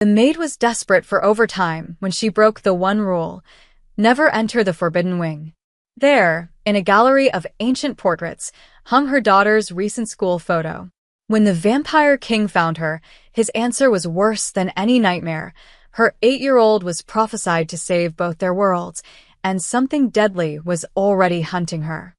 The maid was desperate for overtime when she broke the one rule: never enter the forbidden wing. There, in a gallery of ancient portraits, hung her daughter's recent school photo. When the vampire king found her, his answer was worse than any nightmare. Her 8-year-old was prophesied to save both their worlds, and something deadly was already hunting her.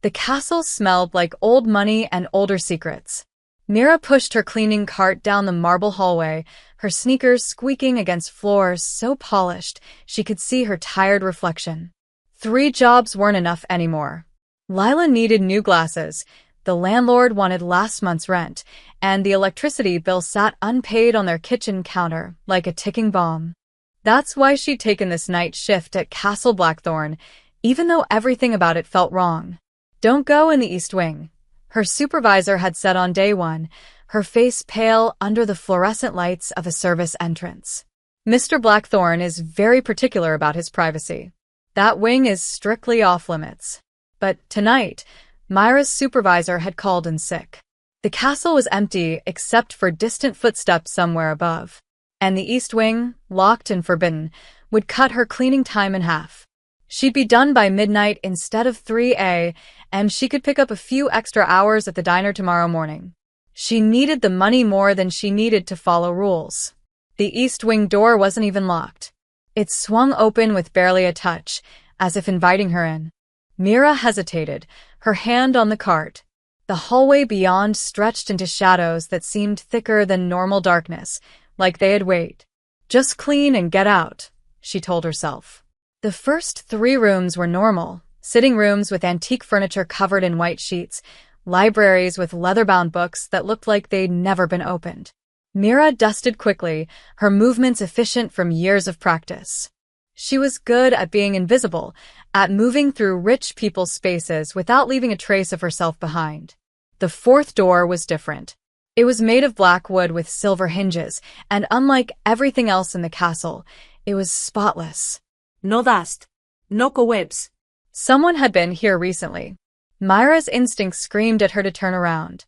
The castle smelled like old money and older secrets. Mira pushed her cleaning cart down the marble hallway, her sneakers squeaking against floors so polished she could see her tired reflection. 3 jobs weren't enough anymore. Lila needed new glasses, the landlord wanted last month's rent, and the electricity bill sat unpaid on their kitchen counter like a ticking bomb. That's why she'd taken this night shift at Castle Blackthorn, even though everything about it felt wrong. "Don't go in the East Wing," her supervisor had said on day 1, her face pale under the fluorescent lights of a service entrance. "Mr. Blackthorn is very particular about his privacy. That wing is strictly off-limits." But tonight, Myra's supervisor had called in sick. The castle was empty except for distant footsteps somewhere above, and the East Wing, locked and forbidden, would cut her cleaning time in half. She'd be done by midnight instead of 3 a.m., and she could pick up a few extra hours at the diner tomorrow morning. She needed the money more than she needed to follow rules. The East Wing door wasn't even locked. It swung open with barely a touch, as if inviting her in. Mira hesitated, her hand on the cart. The hallway beyond stretched into shadows that seemed thicker than normal darkness, like they'd wait. "Just clean and get out," she told herself. The first 3 rooms were normal: sitting rooms with antique furniture covered in white sheets, libraries with leather-bound books that looked like they'd never been opened. Mira dusted quickly, her movements efficient from years of practice. She was good at being invisible, at moving through rich people's spaces without leaving a trace of herself behind. The 4th door was different. It was made of black wood with silver hinges, and unlike everything else in the castle, it was spotless. "No dust. No cobwebs." Someone had been here recently. Myra's instinct screamed at her to turn around.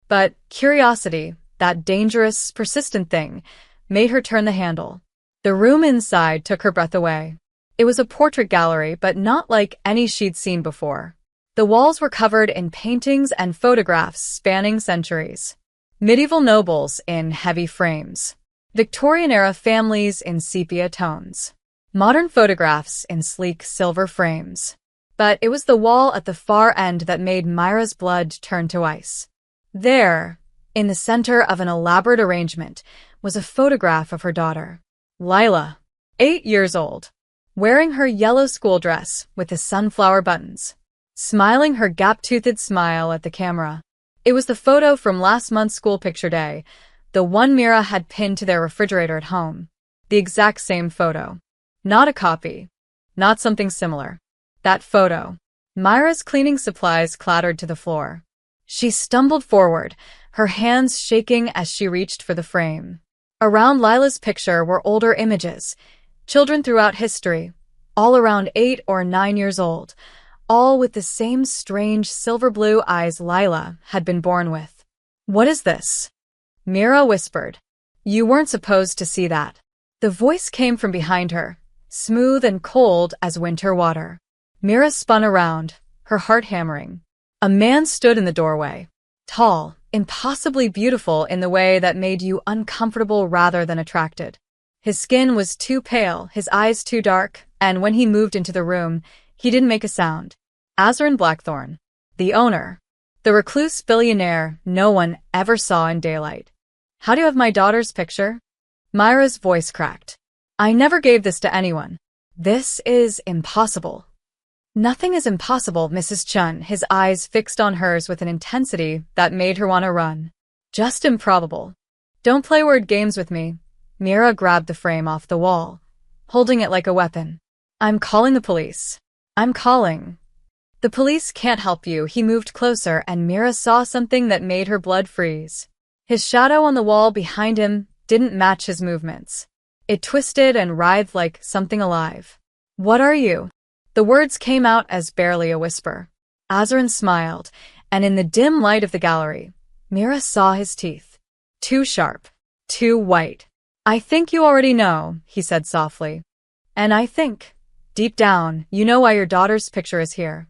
But curiosity, that dangerous, persistent thing, made her turn the handle. The room inside took her breath away. It was a portrait gallery, but not like any she'd seen before. The walls were covered in paintings and photographs spanning centuries. Medieval nobles in heavy frames. Victorian-era families in sepia tones. Modern photographs in sleek silver frames. But it was the wall at the far end that made Myra's blood turn to ice. There, in the center of an elaborate arrangement, was a photograph of her daughter, Lila, 8 years old, wearing her yellow school dress with the sunflower buttons, smiling her gap-toothed smile at the camera. It was the photo from last month's school picture day, the one Mira had pinned to their refrigerator at home. The exact same photo. Not a copy. Not something similar. That photo. Myra's cleaning supplies clattered to the floor. She stumbled forward, her hands shaking as she reached for the frame. Around Lila's picture were older images, children throughout history, all around 8 or 9 years old, all with the same strange silver-blue eyes Lila had been born with. "What is this?" Mira whispered. "You weren't supposed to see that." The voice came from behind her, smooth and cold as winter water. Mira spun around, her heart hammering. A man stood in the doorway. Tall, impossibly beautiful in the way that made you uncomfortable rather than attracted. His skin was too pale, his eyes too dark, and when he moved into the room, he didn't make a sound. Azrin Blackthorn, the owner, the recluse billionaire no one ever saw in daylight. "How do you have my daughter's picture?" Myra's voice cracked. "I never gave this to anyone. This is impossible." "Nothing is impossible, Mrs. Chun," his eyes fixed on hers with an intensity that made her want to run. "Just improbable. Don't play word games with me." Mira grabbed the frame off the wall, holding it like a weapon. "I'm calling the police. I'm calling." "The police can't help you." He moved closer and Mira saw something that made her blood freeze. His shadow on the wall behind him didn't match his movements. It twisted and writhed like something alive. "What are you?" The words came out as barely a whisper. Azrin smiled, and in the dim light of the gallery, Mira saw his teeth. Too sharp. Too white. I think you already know, he said softly. And I think, deep down, you know why your daughter's picture is here.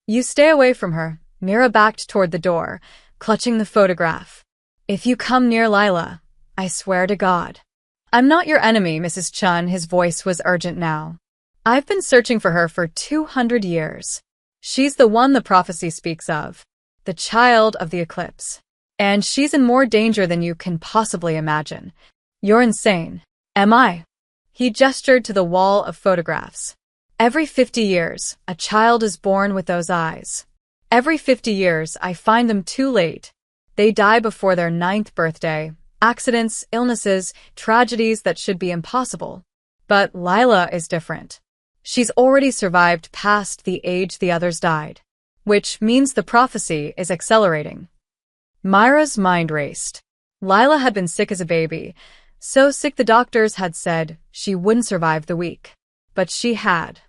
You stay away from her. Mira backed toward the door, clutching the photograph. If you come near Lila, I swear to God. I'm not your enemy, Mrs. Chun. His voice was urgent now. I've been searching for her for 200 years. She's the one the prophecy speaks of, the child of the eclipse. And she's in more danger than you can possibly imagine. You're insane. Am I? He gestured to the wall of photographs. Every 50 years, a child is born with those eyes. Every 50 years, I find them too late. They die before their 9th birthday. Accidents, illnesses, tragedies that should be impossible. But Lila is different. She's already survived past the age the others died, which means the prophecy is accelerating. Myra's mind raced. Lila had been sick as a baby, so sick the doctors had said she wouldn't survive the week. But she had.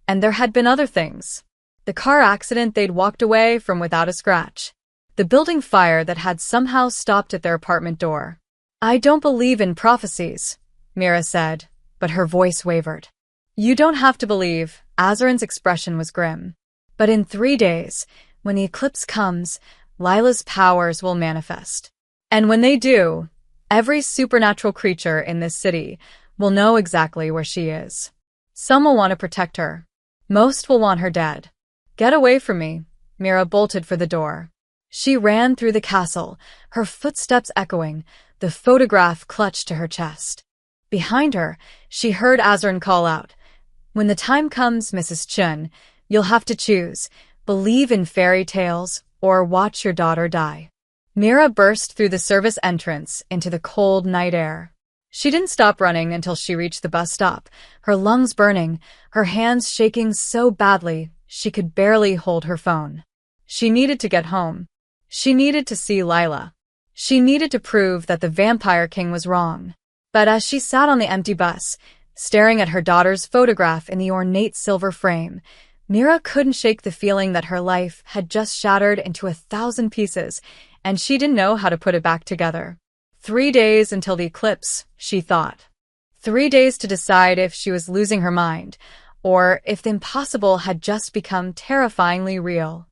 And there had been other things. The car accident they'd walked away from without a scratch. The building fire that had somehow stopped at their apartment door. I don't believe in prophecies, Mira said, but her voice wavered. You don't have to believe. Azarin's expression was grim. But in 3 days, when the eclipse comes, Lila's powers will manifest. And when they do, every supernatural creature in this city will know exactly where she is. Some will want to protect her. Most will want her dead. Get away from me. Mira bolted for the door. She ran through the castle, her footsteps echoing, the photograph clutched to her chest. Behind her, she heard Azarin call out, When the time comes, Mrs. Chun, you'll have to choose, believe in fairy tales or watch your daughter die. Mira burst through the service entrance into the cold night air. She didn't stop running until she reached the bus stop, her lungs burning, her hands shaking so badly she could barely hold her phone. She needed to get home. She needed to see Lila. She needed to prove that the Vampire King was wrong. But as she sat on the empty bus, staring at her daughter's photograph in the ornate silver frame, Mira couldn't shake the feeling that her life had just shattered into 1,000 pieces, and she didn't know how to put it back together. 3 days until the eclipse, she thought. 3 days to decide if she was losing her mind, or if the impossible had just become terrifyingly real.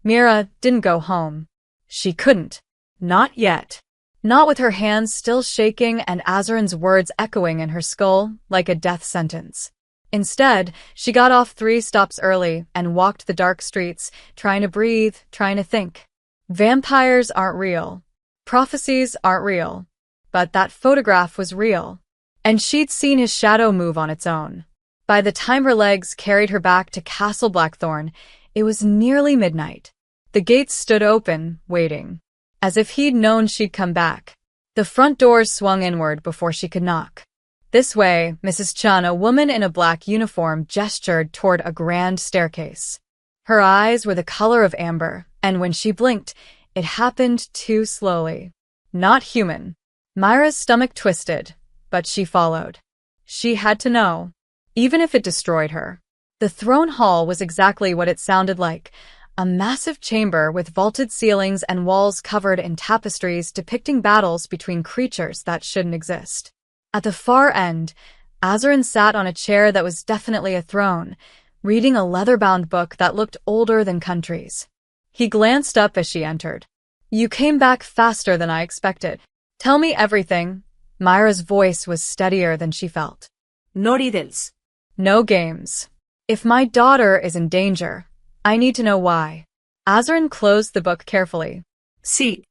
Mira didn't go home. She couldn't. Not yet. Not with her hands still shaking and Azarin's words echoing in her skull like a death sentence. Instead, she got off 3 stops early and walked the dark streets, trying to breathe, trying to think. Vampires aren't real. Prophecies aren't real. But that photograph was real. And she'd seen his shadow move on its own. By the time her legs carried her back to Castle Blackthorn, it was nearly midnight. The gates stood open, waiting. As if he'd known she'd come back. The front doors swung inward before she could knock. This way, Mrs. Chun, a woman in a black uniform, gestured toward a grand staircase. Her eyes were the color of amber, and when she blinked, it happened too slowly. Not human. Myra's stomach twisted, but she followed. She had to know, even if it destroyed her. The throne hall was exactly what it sounded like. A massive chamber with vaulted ceilings and walls covered in tapestries depicting battles between creatures that shouldn't exist. At the far end, Azarin sat on a chair that was definitely a throne, reading a leather-bound book that looked older than countries. He glanced up as she entered. You came back faster than I expected. Tell me everything. Myra's voice was steadier than she felt. No riddles. No games. If my daughter is in danger, I need to know why. Azarin closed the book carefully. Sí.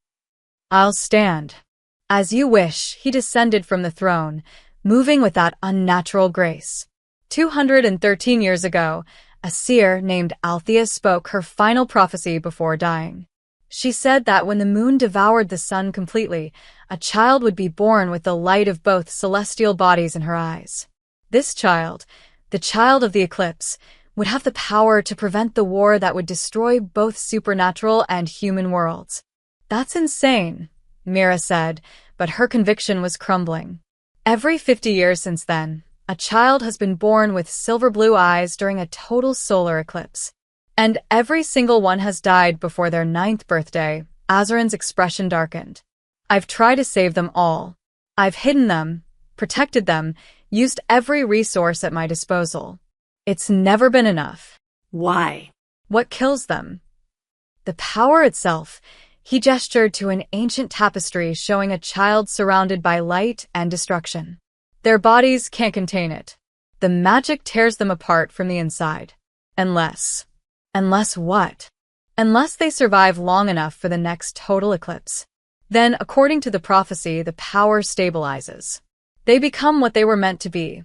I'll stand. As you wish, he descended from the throne, moving with that unnatural grace. 213 years ago, a seer named Althea spoke her final prophecy before dying. She said that when the moon devoured the sun completely, a child would be born with the light of both celestial bodies in her eyes. This child, the child of the eclipse, would have the power to prevent the war that would destroy both supernatural and human worlds. That's insane, Mira said, but her conviction was crumbling. Every 50 years since then, a child has been born with silver blue eyes during a total solar eclipse. And every single one has died before their 9th birthday. Azarin's expression darkened. I've tried to save them all. I've hidden them, protected them, used every resource at my disposal. It's never been enough. Why? What kills them? The power itself. He gestured to an ancient tapestry showing a child surrounded by light and destruction. Their bodies can't contain it. The magic tears them apart from the inside. Unless what? Unless they survive long enough for the next total eclipse. Then, according to the prophecy, the power stabilizes. They become what they were meant to be.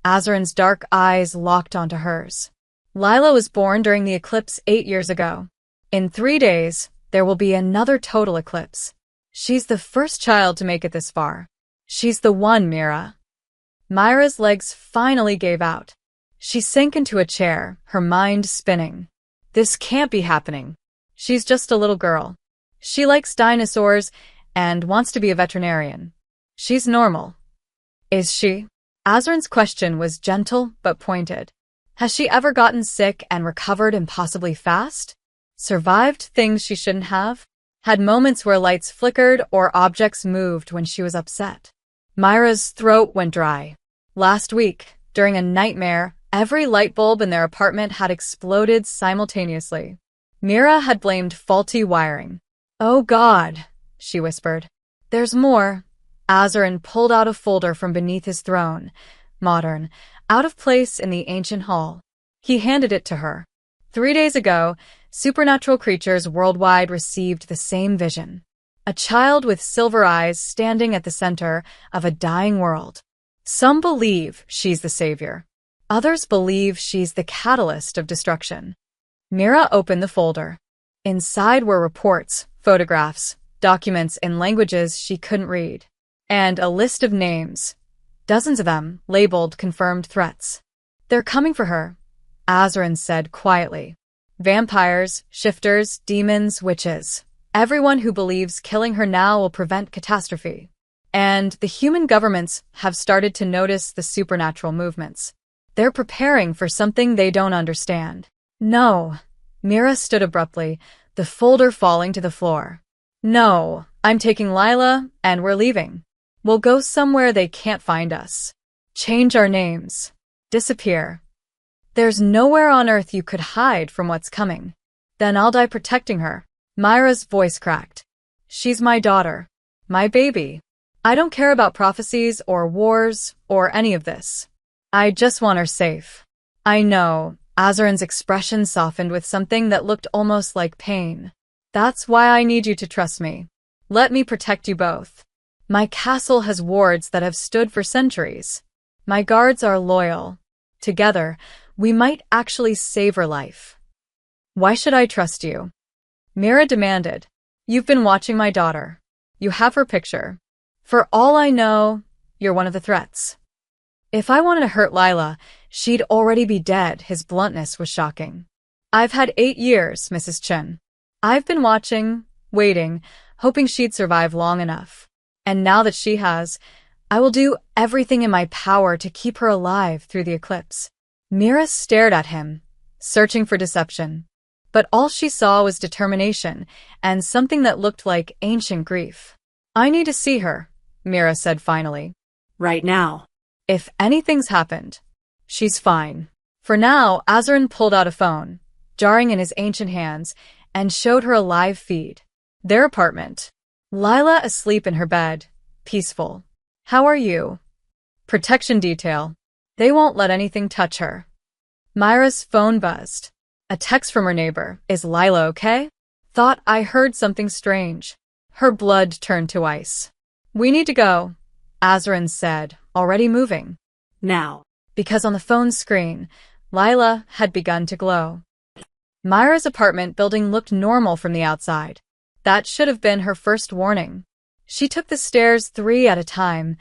Azarin's dark eyes locked onto hers. Lila was born during the eclipse 8 years ago. In 3 days, there will be another total eclipse. She's the first child to make it this far. She's the one, Mira. Myra's legs finally gave out. She sank into a chair, her mind spinning. This can't be happening. She's just a little girl. She likes dinosaurs and wants to be a veterinarian. She's normal. Is she? Azarin's question was gentle but pointed. Has she ever gotten sick and recovered impossibly fast? Survived things she shouldn't have? Had moments where lights flickered or objects moved when she was upset? Myra's throat went dry. Last week, during a nightmare, every light bulb in their apartment had exploded simultaneously. Mira had blamed faulty wiring. Oh God, she whispered. There's more. Azarin pulled out a folder from beneath his throne, modern, out of place in the ancient hall. He handed it to her. 3 days ago, supernatural creatures worldwide received the same vision. A child with silver eyes standing at the center of a dying world. Some believe she's the savior. Others believe she's the catalyst of destruction. Mira opened the folder. Inside were reports, photographs, documents in languages she couldn't read, and a list of names. Dozens of them, labeled confirmed threats. They're coming for her, Azarin said quietly. Vampires, shifters, demons, witches. Everyone who believes killing her now will prevent catastrophe. And the human governments have started to notice the supernatural movements. They're preparing for something they don't understand. No. Mira stood abruptly, the folder falling to the floor. No, I'm taking Lila, and we're leaving. We'll go somewhere they can't find us. Change our names. Disappear. There's nowhere on Earth you could hide from what's coming. Then I'll die protecting her. Myra's voice cracked. She's my daughter. My baby. I don't care about prophecies or wars or any of this. I just want her safe. I know. Azarin's expression softened with something that looked almost like pain. That's why I need you to trust me. Let me protect you both. My castle has wards that have stood for centuries. My guards are loyal. Together, we might actually save her life. Why should I trust you? Mira demanded. You've been watching my daughter. You have her picture. For all I know, you're one of the threats. If I wanted to hurt Lila, she'd already be dead. His bluntness was shocking. I've had 8 years, Mrs. Chen. I've been watching, waiting, hoping she'd survive long enough. And now that she has, I will do everything in my power to keep her alive through the eclipse. Mira stared at him, searching for deception. But all she saw was determination and something that looked like ancient grief. I need to see her, Mira said finally. Right now. If anything's happened, she's fine. For now, Azarin pulled out a phone, jarring in his ancient hands, and showed her a live feed. Their apartment. Lila asleep in her bed, peaceful. How are you? Protection detail. They won't let anything touch her. Myra's phone buzzed. A text from her neighbor. Is Lila okay? Thought I heard something strange. Her blood turned to ice. We need to go, Azarin said, already moving. Now. Because on the phone screen, Lila had begun to glow. Myra's apartment building looked normal from the outside. That should have been her first warning. She took the stairs 3 at a time,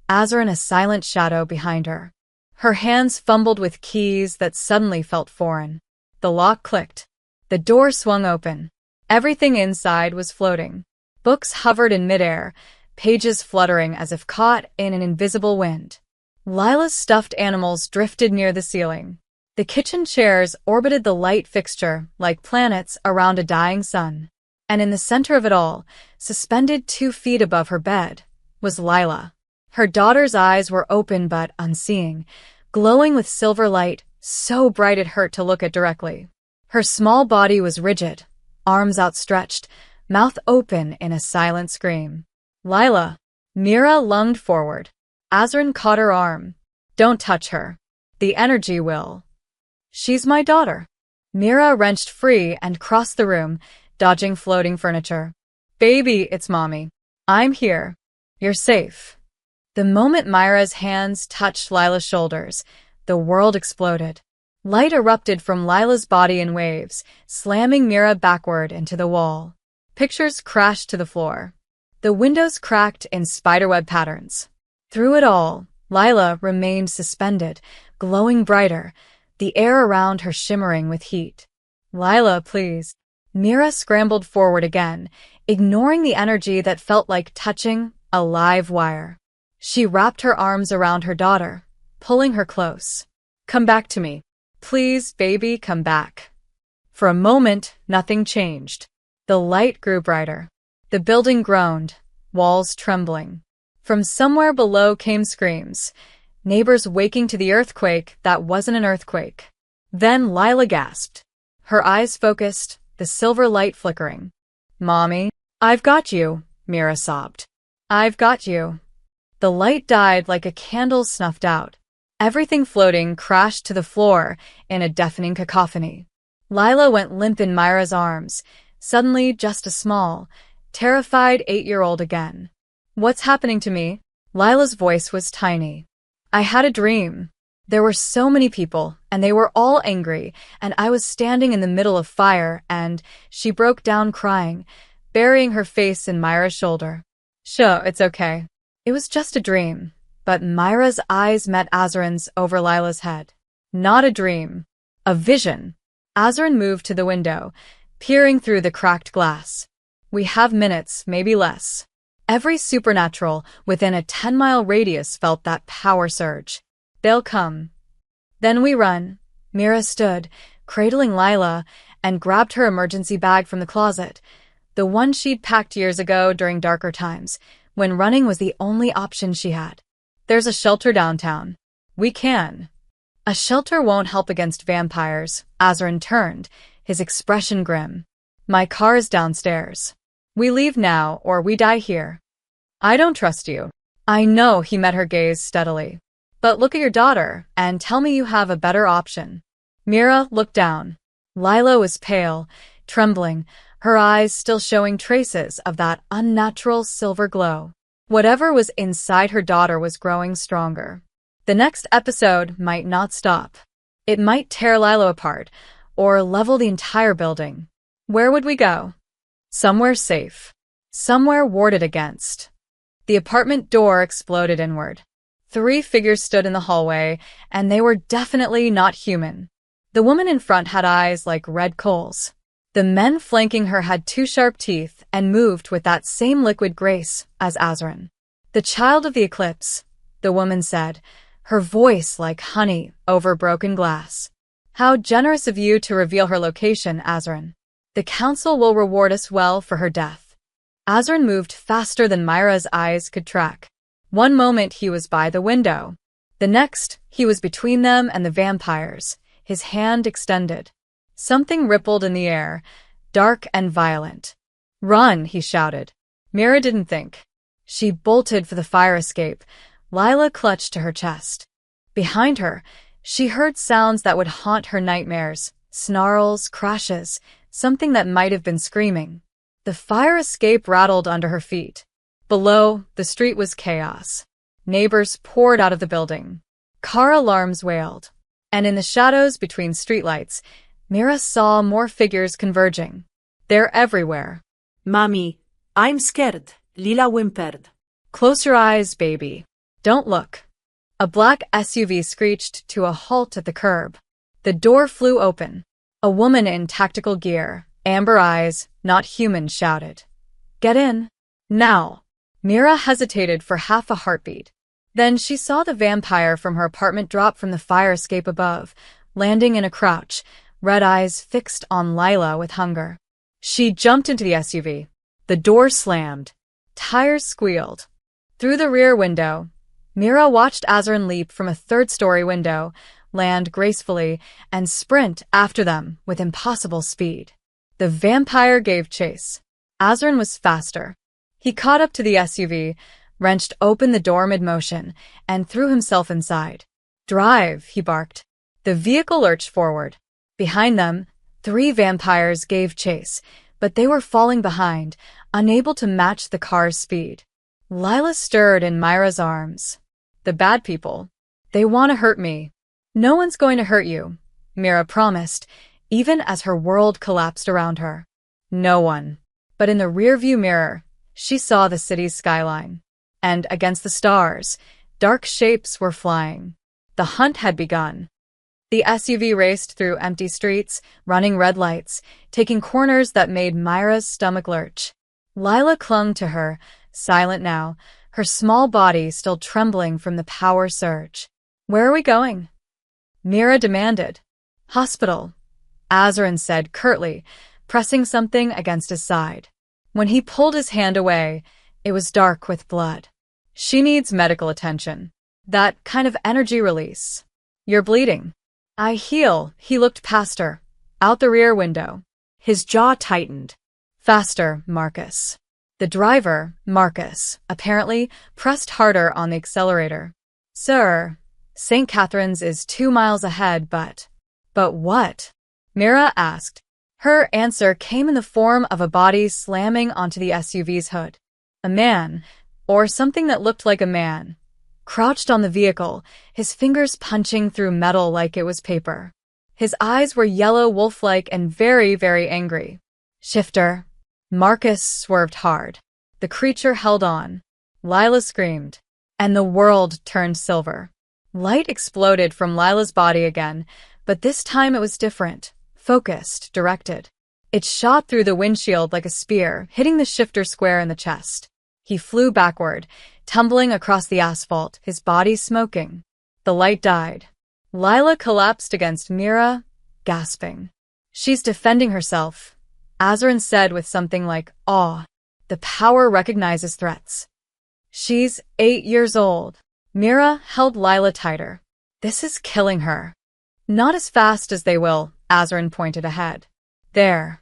Azarin a silent shadow behind her. Her hands fumbled with keys that suddenly felt foreign. The lock clicked. The door swung open. Everything inside was floating. Books hovered in midair, pages fluttering as if caught in an invisible wind. Lila's stuffed animals drifted near the ceiling. The kitchen chairs orbited the light fixture like planets around a dying sun. And in the center of it all, suspended 2 feet above her bed, was Lila. Her daughter's eyes were open but unseeing, glowing with silver light, so bright it hurt to look at directly. Her small body was rigid, arms outstretched, mouth open in a silent scream. Lila. Mira lunged forward. Azrin caught her arm. Don't touch her. The energy will. She's my daughter. Mira wrenched free and crossed the room, dodging floating furniture. Baby, it's mommy. I'm here. You're safe. The moment Myra's hands touched Lila's shoulders, the world exploded. Light erupted from Lila's body in waves, slamming Mira backward into the wall. Pictures crashed to the floor. The windows cracked in spiderweb patterns. Through it all, Lila remained suspended, glowing brighter, the air around her shimmering with heat. Lila, please. Mira scrambled forward again, ignoring the energy that felt like touching a live wire. She wrapped her arms around her daughter, pulling her close. Come back to me. Please, baby, come back. For a moment, nothing changed. The light grew brighter. The building groaned, walls trembling. From somewhere below came screams, neighbors waking to the earthquake that wasn't an earthquake. Then Lila gasped. Her eyes focused, the silver light flickering. Mommy, I've got you, Mira sobbed. I've got you. The light died like a candle snuffed out. Everything floating crashed to the floor in a deafening cacophony. Lila went limp in Myra's arms, suddenly just a small, terrified 8-year-old again. What's happening to me? Lila's voice was tiny. I had a dream. There were so many people, and they were all angry, and I was standing in the middle of fire, and she broke down crying, burying her face in Myra's shoulder. Sure, it's okay. It was just a dream. But Myra's eyes met Azrin's over Lila's head. Not a dream. A vision. Azrin moved to the window, peering through the cracked glass. We have minutes, maybe less. Every supernatural within a 10-mile radius felt that power surge. They'll come. Then we run. Mira stood, cradling Lila, and grabbed her emergency bag from the closet, the one she'd packed years ago during darker times, when running was the only option she had. There's a shelter downtown. We can. A shelter won't help against vampires. Azrin turned, his expression grim. My car is downstairs. We leave now, or we die here. I don't trust you. I know, he met her gaze steadily. But look at your daughter, and tell me you have a better option. Mira looked down. Lila was pale, trembling, her eyes still showing traces of that unnatural silver glow. Whatever was inside her daughter was growing stronger. The next episode might not stop. It might tear Lila apart, or level the entire building. Where would we go? Somewhere safe. Somewhere warded against. The apartment door exploded inward. 3 figures stood in the hallway, and they were definitely not human. The woman in front had eyes like red coals. The men flanking her had 2 sharp teeth and moved with that same liquid grace as Azrin. The child of the eclipse, the woman said, her voice like honey over broken glass. How generous of you to reveal her location, Azrin. The council will reward us well for her death. Azrin moved faster than Myra's eyes could track. One moment he was by the window. The next, he was between them and the vampires, his hand extended. Something rippled in the air, dark and violent. Run, he shouted. Mira didn't think. She bolted for the fire escape. Lila clutched to her chest. Behind her, she heard sounds that would haunt her nightmares, snarls, crashes, something that might have been screaming. The fire escape rattled under her feet. Below, the street was chaos. Neighbors poured out of the building. Car alarms wailed. And in the shadows between streetlights, Mira saw more figures converging. They're everywhere. Mommy, I'm scared. Lila whimpered. Close your eyes, baby. Don't look. A black SUV screeched to a halt at the curb. The door flew open. A woman in tactical gear, amber eyes, not human, shouted. Get in. Now. Mira hesitated for half a heartbeat. Then she saw the vampire from her apartment drop from the fire escape above, landing in a crouch, red eyes fixed on Lila with hunger. She jumped into the SUV. The door slammed. Tires squealed. Through the rear window, Mira watched Azarin leap from a third-story window, land gracefully, and sprint after them with impossible speed. The vampire gave chase. Azarin was faster. He caught up to the SUV, wrenched open the door mid-motion, and threw himself inside. "Drive," he barked. The vehicle lurched forward. Behind them, 3 vampires gave chase, but they were falling behind, unable to match the car's speed. Lila stirred in Myra's arms. "The bad people. They want to hurt me." "No one's going to hurt you," Mira promised, even as her world collapsed around her. No one. But in the rearview mirror, she saw the city's skyline. And against the stars, dark shapes were flying. The hunt had begun. The SUV raced through empty streets, running red lights, taking corners that made Myra's stomach lurch. Lila clung to her, silent now, her small body still trembling from the power surge. "Where are we going?" Mira demanded. "Hospital," Azarin said curtly, pressing something against his side. When he pulled his hand away, it was dark with blood. "She needs medical attention. That kind of energy release. You're bleeding." "I heal." He looked past her, out the rear window. His jaw tightened. "Faster, Marcus." The driver, Marcus, apparently pressed harder on the accelerator. "Sir, St. Catherine's is 2 miles ahead, but..." "But what?" Mira asked. Her answer came in the form of a body slamming onto the SUV's hood. A man, or something that looked like a man, crouched on the vehicle, his fingers punching through metal like it was paper. His eyes were yellow wolf-like and very, very angry. "Shifter." Marcus swerved hard. The creature held on. Lila screamed, and the world turned silver. Light exploded from Lila's body again, but this time it was different, focused, directed. It shot through the windshield like a spear, hitting the shifter square in the chest. He flew backward, tumbling across the asphalt, his body smoking. The light died. Lila collapsed against Mira, gasping. "She's defending herself," Azarin said with something like awe. "The power recognizes threats." "She's 8 years old." Mira held Lila tighter. "This is killing her." "Not as fast as they will," Azarin pointed ahead. "There."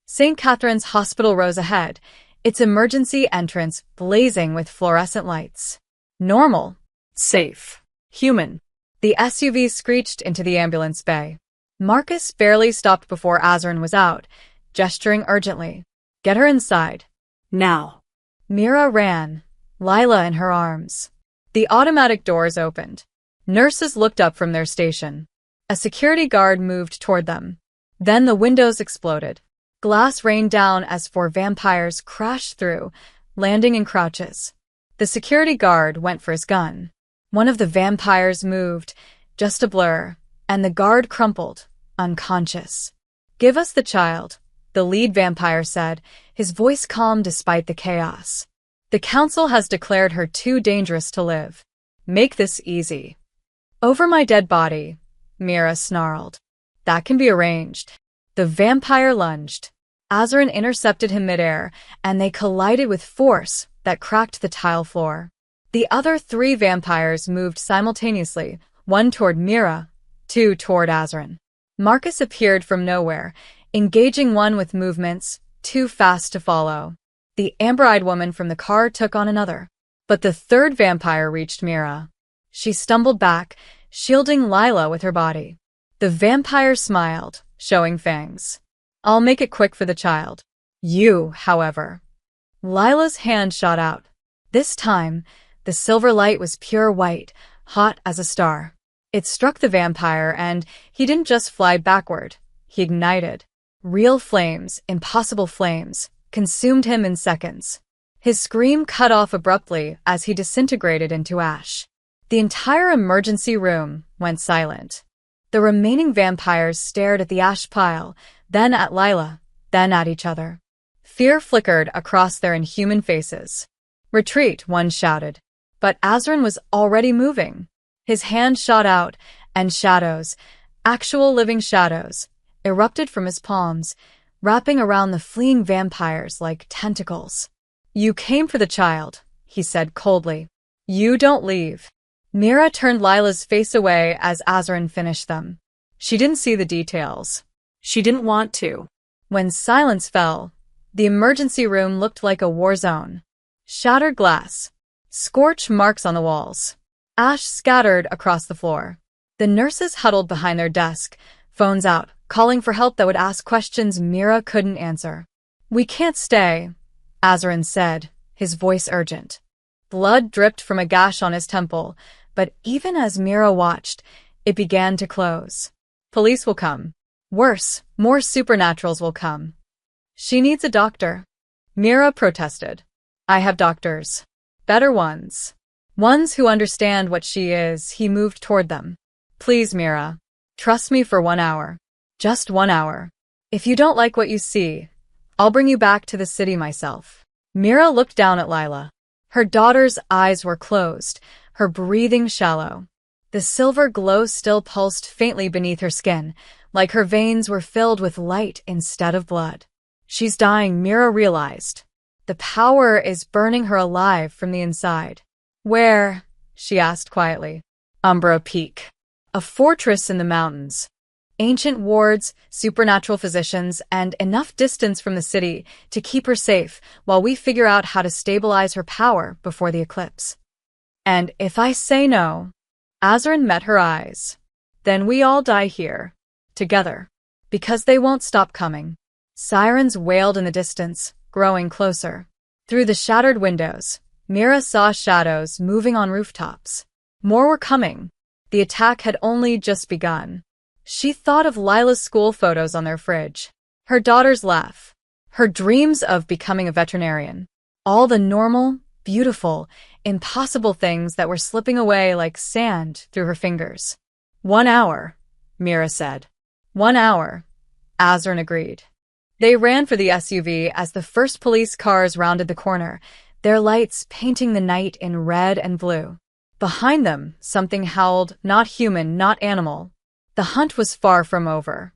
St. Catherine's Hospital rose ahead, its emergency entrance blazing with fluorescent lights. Normal. Safe. Human. The SUV screeched into the ambulance bay. Marcus barely stopped before Azarin was out, gesturing urgently. "Get her inside." Now. Mira ran, Lila in her arms. The automatic doors opened. Nurses looked up from their station. A security guard moved toward them. Then the windows exploded. Glass rained down as 4 vampires crashed through, landing in crouches. The security guard went for his gun. One of the vampires moved, just a blur, and the guard crumpled, unconscious. "Give us the child," the lead vampire said, his voice calm despite the chaos. "The council has declared her too dangerous to live. Make this easy." "Over my dead body," Mira snarled. "That can be arranged." The vampire lunged. Azarin intercepted him midair, and they collided with force that cracked the tile floor. The other 3 vampires moved simultaneously, 1 toward Mira, 2 toward Azarin. Marcus appeared from nowhere, engaging one with movements too fast to follow. The amber-eyed woman from the car took on another. But the 3rd vampire reached Mira. She stumbled back, shielding Lila with her body. The vampire smiled, showing fangs. "I'll make it quick for the child. You, however." Lila's hand shot out. This time, the silver light was pure white, hot as a star. It struck the vampire, and he didn't just fly backward. He ignited. Real flames, impossible flames, consumed him in seconds. His scream cut off abruptly as he disintegrated into ash. The entire emergency room went silent. The remaining vampires stared at the ash pile, then at Lila, then at each other. Fear flickered across their inhuman faces. "Retreat," one shouted. But Azarin was already moving. His hand shot out, and shadows, actual living shadows, erupted from his palms, wrapping around the fleeing vampires like tentacles. "You came for the child," he said coldly. You don't leave. Mira turned Lila's face away as Azarin finished them. She didn't see the details. She didn't want to. When silence fell, the emergency room looked like a war zone. Shattered glass, scorch marks on the walls, ash scattered across the floor. The nurses huddled behind their desk, phones out, calling for help that would ask questions Mira couldn't answer. We can't stay, Azarin said, his voice urgent. Blood dripped from a gash on his temple, but even as Mira watched, it began to close. Police will come. Worse, more supernaturals will come. She needs a doctor. Mira protested. I have doctors. Better ones. Ones who understand what she is. He moved toward them. Please, Mira. Trust me for 1 hour. Just 1 hour. If you don't like what you see, I'll bring you back to the city myself. Mira looked down at Lila. Her daughter's eyes were closed, her breathing shallow. The silver glow still pulsed faintly beneath her skin, like her veins were filled with light instead of blood. She's dying, Mira realized. The power is burning her alive from the inside. Where? She asked quietly. Umbra Peak. A fortress in the mountains. Ancient wards, supernatural physicians, and enough distance from the city to keep her safe while we figure out how to stabilize her power before the eclipse. And if I say no, Azarin met her eyes. Then we all die here, together, because they won't stop coming. Sirens wailed in the distance, growing closer. Through the shattered windows, Mira saw shadows moving on rooftops. More were coming. The attack had only just begun. She thought of Lila's school photos on their fridge, her daughter's laugh, her dreams of becoming a veterinarian, all the normal, beautiful, impossible things that were slipping away like sand through her fingers. 1 hour, Mira said. 1 hour, Azarin agreed. They ran for the SUV as the first police cars rounded the corner, their lights painting the night in red and blue. Behind them, something howled, not human, not animal. The hunt was far from over.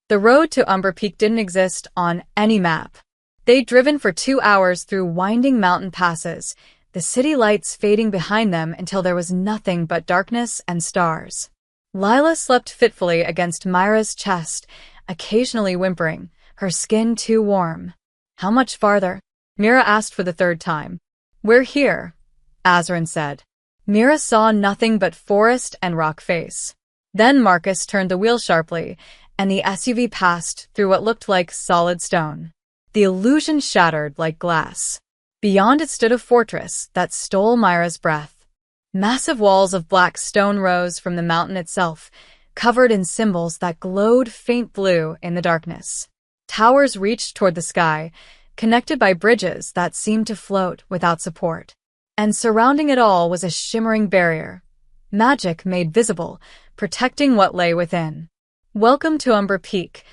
The road to Umbra Peak didn't exist on any map. They'd driven for 2 hours through winding mountain passes, the city lights fading behind them until there was nothing but darkness and stars. Lila slept fitfully against Myra's chest, occasionally whimpering, her skin too warm. How much farther? Mira asked for the 3rd time. We're here, Azarin said. Mira saw nothing but forest and rock face. Then Marcus turned the wheel sharply, and the SUV passed through what looked like solid stone. The illusion shattered like glass. Beyond it stood a fortress that stole Myra's breath. Massive walls of black stone rose from the mountain itself, covered in symbols that glowed faint blue in the darkness. Towers reached toward the sky, connected by bridges that seemed to float without support. And surrounding it all was a shimmering barrier, magic made visible, protecting what lay within. Welcome to Umbra Peak,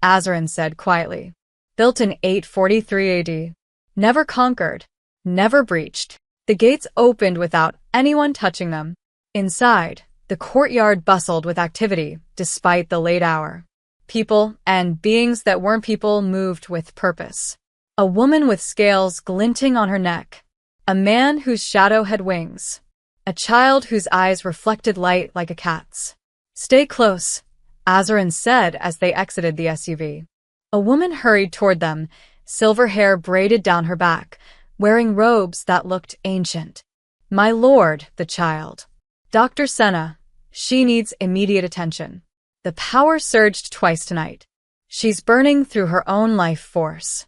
Azarin said quietly. Built in 843 AD. Never conquered, never breached. The gates opened without anyone touching them. Inside, the courtyard bustled with activity despite the late hour. People and beings that weren't people moved with purpose. A woman with scales glinting on her neck. A man whose shadow had wings. A child whose eyes reflected light like a cat's. Stay close, Azarin said as they exited the SUV. A woman hurried toward them, silver hair braided down her back, wearing robes that looked ancient. My lord, the child. Dr. Senna. She needs immediate attention. The power surged twice tonight. She's burning through her own life force.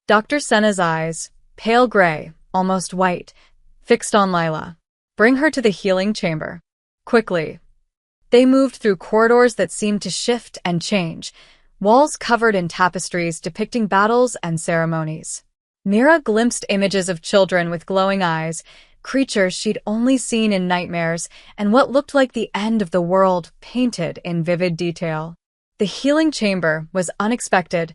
Dr. Senna's eyes, pale gray, almost white, fixed on Lila. Bring her to the healing chamber. Quickly. They moved through corridors that seemed to shift and change, walls covered in tapestries depicting battles and ceremonies. Mira glimpsed images of children with glowing eyes, creatures she'd only seen in nightmares, and what looked like the end of the world painted in vivid detail. The healing chamber was unexpected,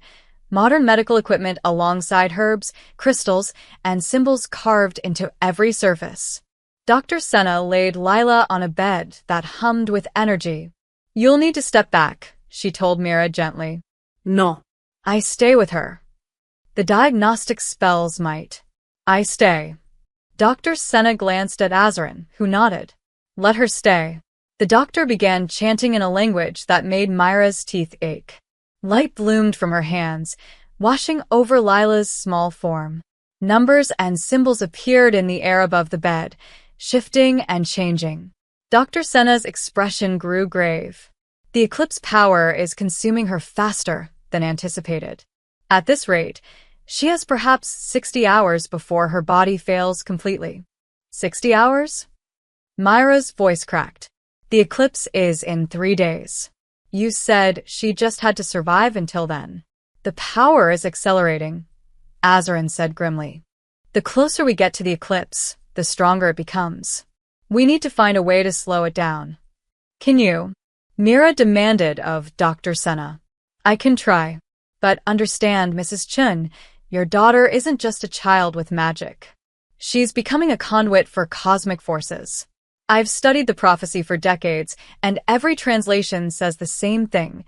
modern medical equipment alongside herbs, crystals, and symbols carved into every surface. Dr. Senna laid Lila on a bed that hummed with energy. You'll need to step back, she told Mira gently. No. I stay with her. The diagnostic spells might. I stay. Dr. Senna glanced at Azarin, who nodded. Let her stay. The doctor began chanting in a language that made Myra's teeth ache. Light bloomed from her hands, washing over Lila's small form. Numbers and symbols appeared in the air above the bed, shifting and changing. Dr. Senna's expression grew grave. The eclipse power is consuming her faster than anticipated. At this rate, she has perhaps 60 hours before her body fails completely. 60 hours? Myra's voice cracked. The eclipse is in 3 days. You said she just had to survive until then. The power is accelerating, Azarin said grimly. The closer we get to the eclipse, the stronger it becomes. We need to find a way to slow it down. Can you? Mira demanded of Dr. Senna. I can try. But understand, Mrs. Chun, your daughter isn't just a child with magic. She's becoming a conduit for cosmic forces. I've studied the prophecy for decades, and every translation says the same thing.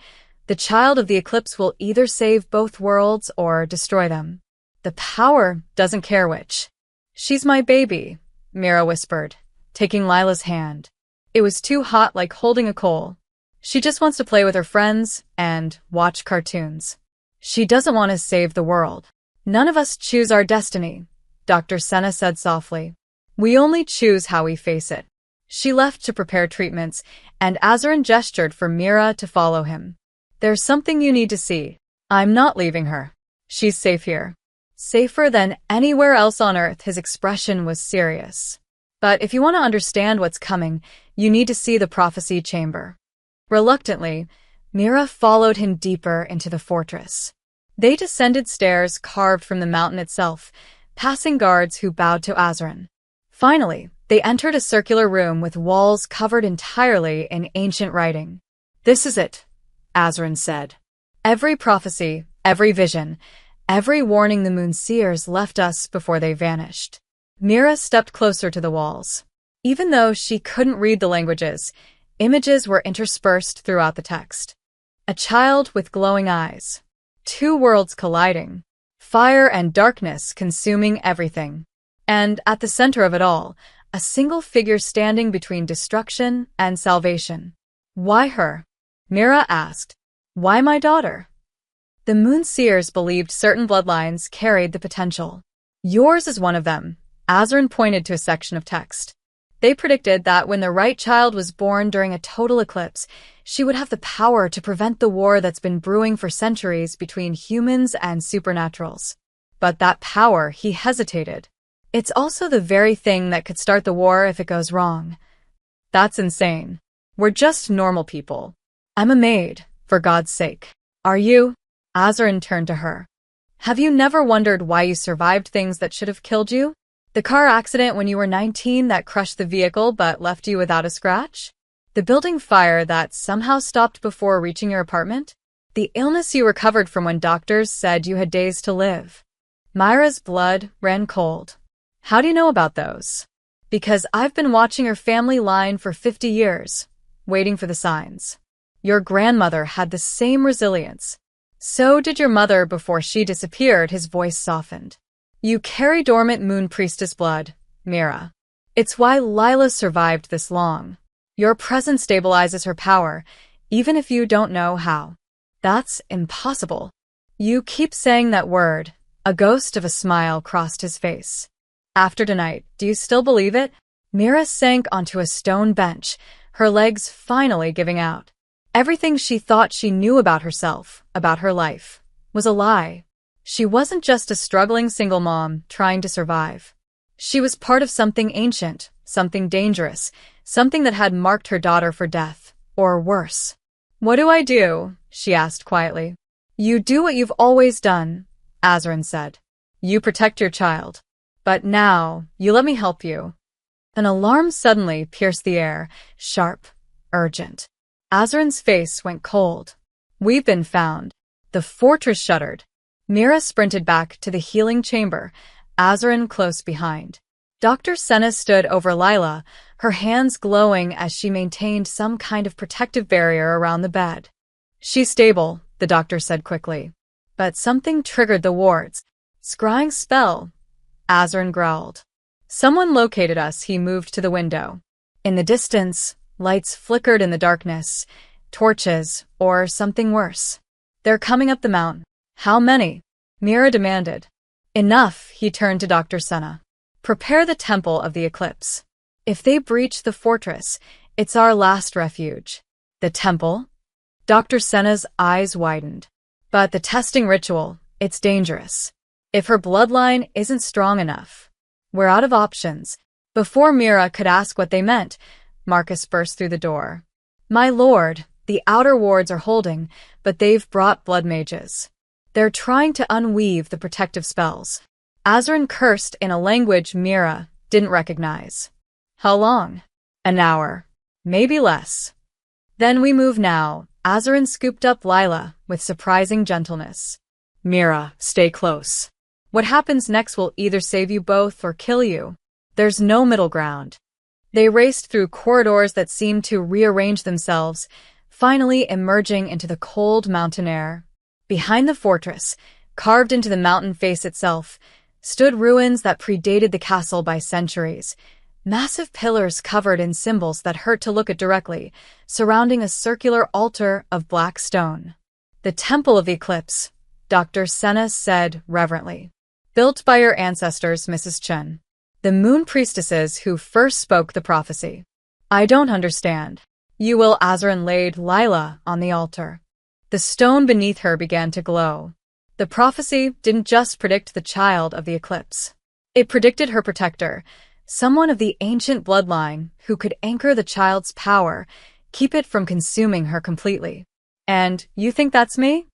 The child of the eclipse will either save both worlds or destroy them. The power doesn't care which. She's my baby, Mira whispered, taking Lila's hand. It was too hot, like holding a coal. She just wants to play with her friends and watch cartoons. She doesn't want to save the world. None of us choose our destiny, Dr. Senna said softly. We only choose how we face it. She left to prepare treatments, and Azarin gestured for Mira to follow him. There's something you need to see. I'm not leaving her. She's safe here. Safer than anywhere else on Earth. His expression was serious. But if you want to understand what's coming, you need to see the prophecy chamber. Reluctantly, Mira followed him deeper into the fortress. They descended stairs carved from the mountain itself, passing guards who bowed to Azarin. Finally, they entered a circular room with walls covered entirely in ancient writing. This is it, Azarin said. Every prophecy, every vision, every warning the Moonseers left us before they vanished. Mira stepped closer to the walls. Even though she couldn't read the languages, images were interspersed throughout the text. A child with glowing eyes. 2 worlds colliding. Fire and darkness consuming everything. And at the center of it all, a single figure standing between destruction and salvation. Why her? Mira asked. Why my daughter? The Moonseers believed certain bloodlines carried the potential. Yours is one of them. Azarin pointed to a section of text. They predicted that when the right child was born during a total eclipse, she would have the power to prevent the war that's been brewing for centuries between humans and supernaturals. But that power, he hesitated. It's also the very thing that could start the war if it goes wrong. That's insane. We're just normal people. I'm a maid, for God's sake. Are you? Azarin turned to her. Have you never wondered why you survived things that should have killed you? The car accident when you were 19 that crushed the vehicle but left you without a scratch? The building fire that somehow stopped before reaching your apartment? The illness you recovered from when doctors said you had days to live? Myra's blood ran cold. How do you know about those? Because I've been watching your family line for 50 years, waiting for the signs. Your grandmother had the same resilience. So did your mother before she disappeared. His voice softened. You carry dormant moon priestess blood, Mira. It's why Lila survived this long. Your presence stabilizes her power, even if you don't know how. That's impossible. You keep saying that word. A ghost of a smile crossed his face. After tonight, do you still believe it? Mira sank onto a stone bench, her legs finally giving out. Everything she thought she knew about herself, about her life, was a lie. She wasn't just a struggling single mom trying to survive. She was part of something ancient, something dangerous, something that had marked her daughter for death, or worse. What do I do? She asked quietly. You do what you've always done, Azarin said. You protect your child. But now, you let me help you. An alarm suddenly pierced the air, sharp, urgent. Azarin's face went cold. We've been found. The fortress shuddered. Mira sprinted back to the healing chamber, Azarin close behind. Dr. Senna stood over Lila, her hands glowing as she maintained some kind of protective barrier around the bed. She's stable, the doctor said quickly. But something triggered the wards. Scrying spell, Azarin growled. Someone located us, he moved to the window. In the distance, lights flickered in the darkness, torches, or something worse. They're coming up the mountain. How many? Mira demanded. Enough, he turned to Dr. Senna. Prepare the Temple of the Eclipse. If they breach the fortress, it's our last refuge. The temple? Dr. Senna's eyes widened. But the testing ritual, it's dangerous. If her bloodline isn't strong enough, we're out of options. Before Mira could ask what they meant, Marcus burst through the door. My lord, the outer wards are holding, but they've brought blood mages. They're trying to unweave the protective spells. Azarin cursed in a language Mira didn't recognize. How long? An hour. Maybe less. Then we move now. Azarin scooped up Lila with surprising gentleness. Mira, stay close. What happens next will either save you both or kill you. There's no middle ground. They raced through corridors that seemed to rearrange themselves, finally emerging into the cold mountain air. Behind the fortress, carved into the mountain face itself, stood ruins that predated the castle by centuries. Massive pillars covered in symbols that hurt to look at directly, surrounding a circular altar of black stone. The Temple of the Eclipse, Dr. Senna said reverently. Built by your ancestors, Mrs. Chen. The moon priestesses who first spoke the prophecy. I don't understand. You will. Azarin laid Lila on the altar. The stone beneath her began to glow. The prophecy didn't just predict the child of the eclipse. It predicted her protector, someone of the ancient bloodline who could anchor the child's power, keep it from consuming her completely. And you think that's me?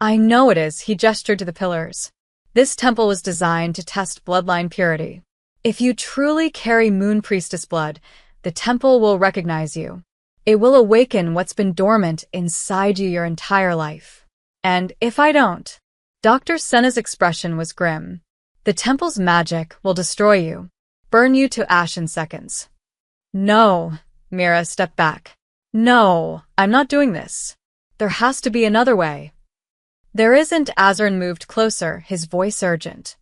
I know it is, he gestured to the pillars. This temple was designed to test bloodline purity. If you truly carry Moon Priestess blood, the temple will recognize you. It will awaken what's been dormant inside you your entire life. And if I don't? Dr. Senna's expression was grim. The temple's magic will destroy you, burn you to ash in seconds. No, Mira stepped back. No, I'm not doing this. There has to be another way. There isn't. Azarin moved closer, his voice urgent.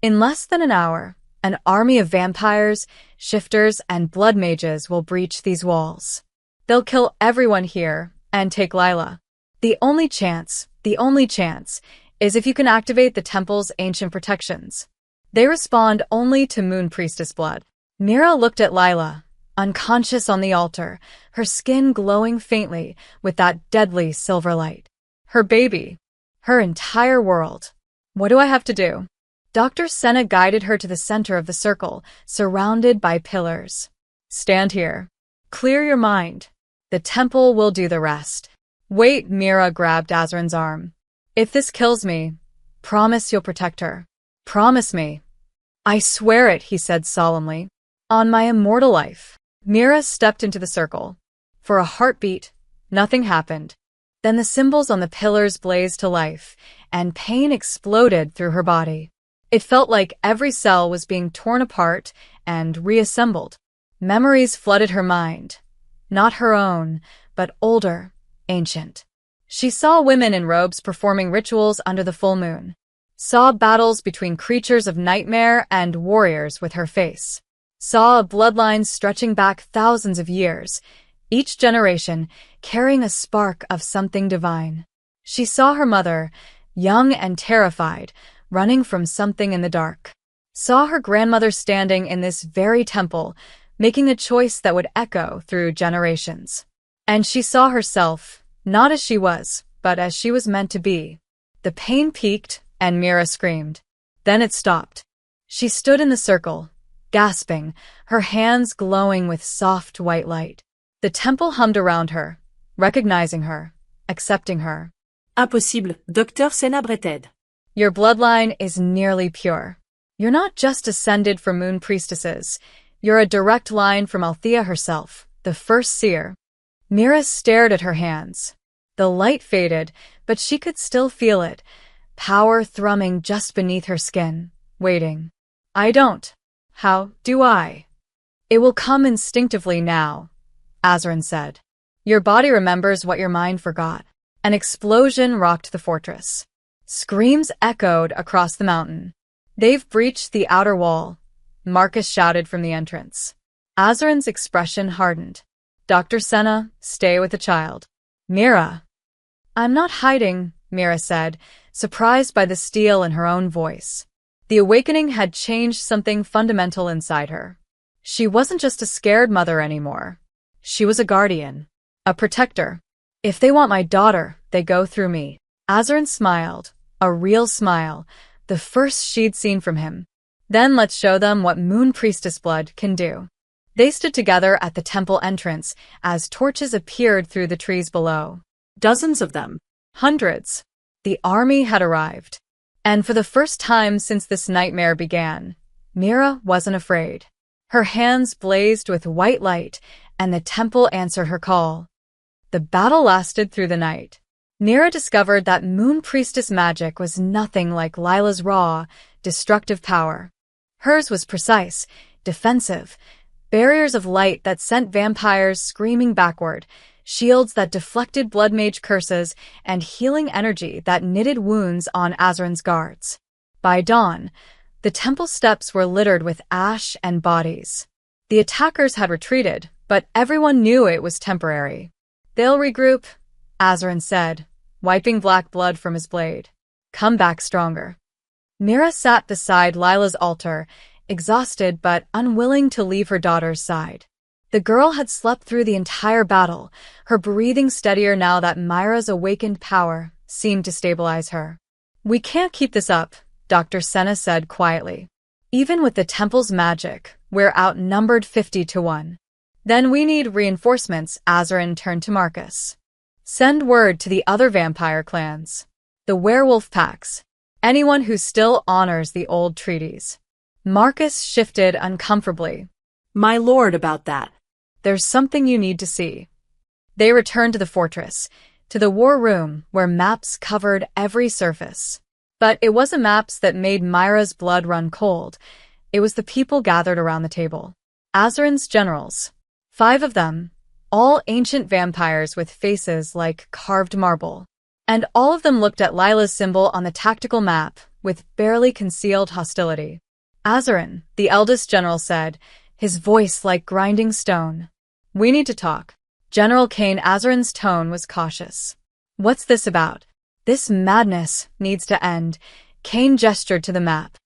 In less than an hour, an army of vampires, shifters, and blood mages will breach these walls. They'll kill everyone here and take Lila. The only chance is if you can activate the temple's ancient protections. They respond only to Moon Priestess blood. Mira looked at Lila, unconscious on the altar, her skin glowing faintly with that deadly silver light. Her baby. Her entire world. What do I have to do? Dr. Senna guided her to the center of the circle, surrounded by pillars. Stand here. Clear your mind. The temple will do the rest. Wait, Mira grabbed Azarin's arm. If this kills me, promise you'll protect her. Promise me. I swear it, he said solemnly. On my immortal life. Mira stepped into the circle. For a heartbeat, nothing happened. Then the symbols on the pillars blazed to life, and pain exploded through her body. It felt like every cell was being torn apart and reassembled. Memories flooded her mind. Not her own, but older, ancient. She saw women in robes performing rituals under the full moon. Saw battles between creatures of nightmare and warriors with her face. Saw a bloodline stretching back thousands of years, each generation carrying a spark of something divine. She saw her mother, young and terrified, running from something in the dark. Saw her grandmother standing in this very temple, making a choice that would echo through generations. And she saw herself, not as she was, but as she was meant to be. The pain peaked, and Mira screamed. Then it stopped. She stood in the circle, gasping, her hands glowing with soft white light. The temple hummed around her, recognizing her, accepting her. Impossible, Dr. Senna breathed. Your bloodline is nearly pure. You're not just descended from moon priestesses. You're a direct line from Althea herself, the first seer. Mira stared at her hands. The light faded, but she could still feel it, power thrumming just beneath her skin, waiting. I don't. How do I? It will come instinctively now, Azarin said. Your body remembers what your mind forgot. An explosion rocked the fortress. Screams echoed across the mountain. They've breached the outer wall. Marcus shouted from the entrance. Azarin's expression hardened. Dr. Senna, stay with the child. Mira. I'm not hiding, Mira said, surprised by the steel in her own voice. The awakening had changed something fundamental inside her. She wasn't just a scared mother anymore. She was a guardian. A protector. If they want my daughter, they go through me. Azarin smiled. A real smile. The first she'd seen from him. Then let's show them what Moon Priestess blood can do. They stood together at the temple entrance as torches appeared through the trees below. Dozens of them. Hundreds. The army had arrived. And for the first time since this nightmare began, Mira wasn't afraid. Her hands blazed with white light, and the temple answered her call. The battle lasted through the night. Mira discovered that Moon Priestess magic was nothing like Lila's raw, destructive power. Hers was precise, defensive, barriers of light that sent vampires screaming backward, shields that deflected blood mage curses, and healing energy that knitted wounds on Azarin's guards. By dawn, the temple steps were littered with ash and bodies. The attackers had retreated, but everyone knew it was temporary. They'll regroup, Azarin said, wiping black blood from his blade. Come back stronger. Mira sat beside Lila's altar, exhausted but unwilling to leave her daughter's side. The girl had slept through the entire battle, her breathing steadier now that Myra's awakened power seemed to stabilize her. We can't keep this up, Dr. Senna said quietly. Even with the temple's magic, we're outnumbered 50-1. Then we need reinforcements, Azarin turned to Marcus. Send word to the other vampire clans. The werewolf packs. Anyone who still honors the old treaties. Marcus shifted uncomfortably. My lord, about that. There's something you need to see. They returned to the fortress, to the war room where maps covered every surface. But it wasn't maps that made Myra's blood run cold. It was the people gathered around the table. Azarin's generals. 5 of them, all ancient vampires with faces like carved marble. And all of them looked at Lila's symbol on the tactical map with barely concealed hostility. Azarin, the eldest general, said, his voice like grinding stone. We need to talk. General Kane. Azarin's tone was cautious. What's this about? This madness needs to end. Kane gestured to the map.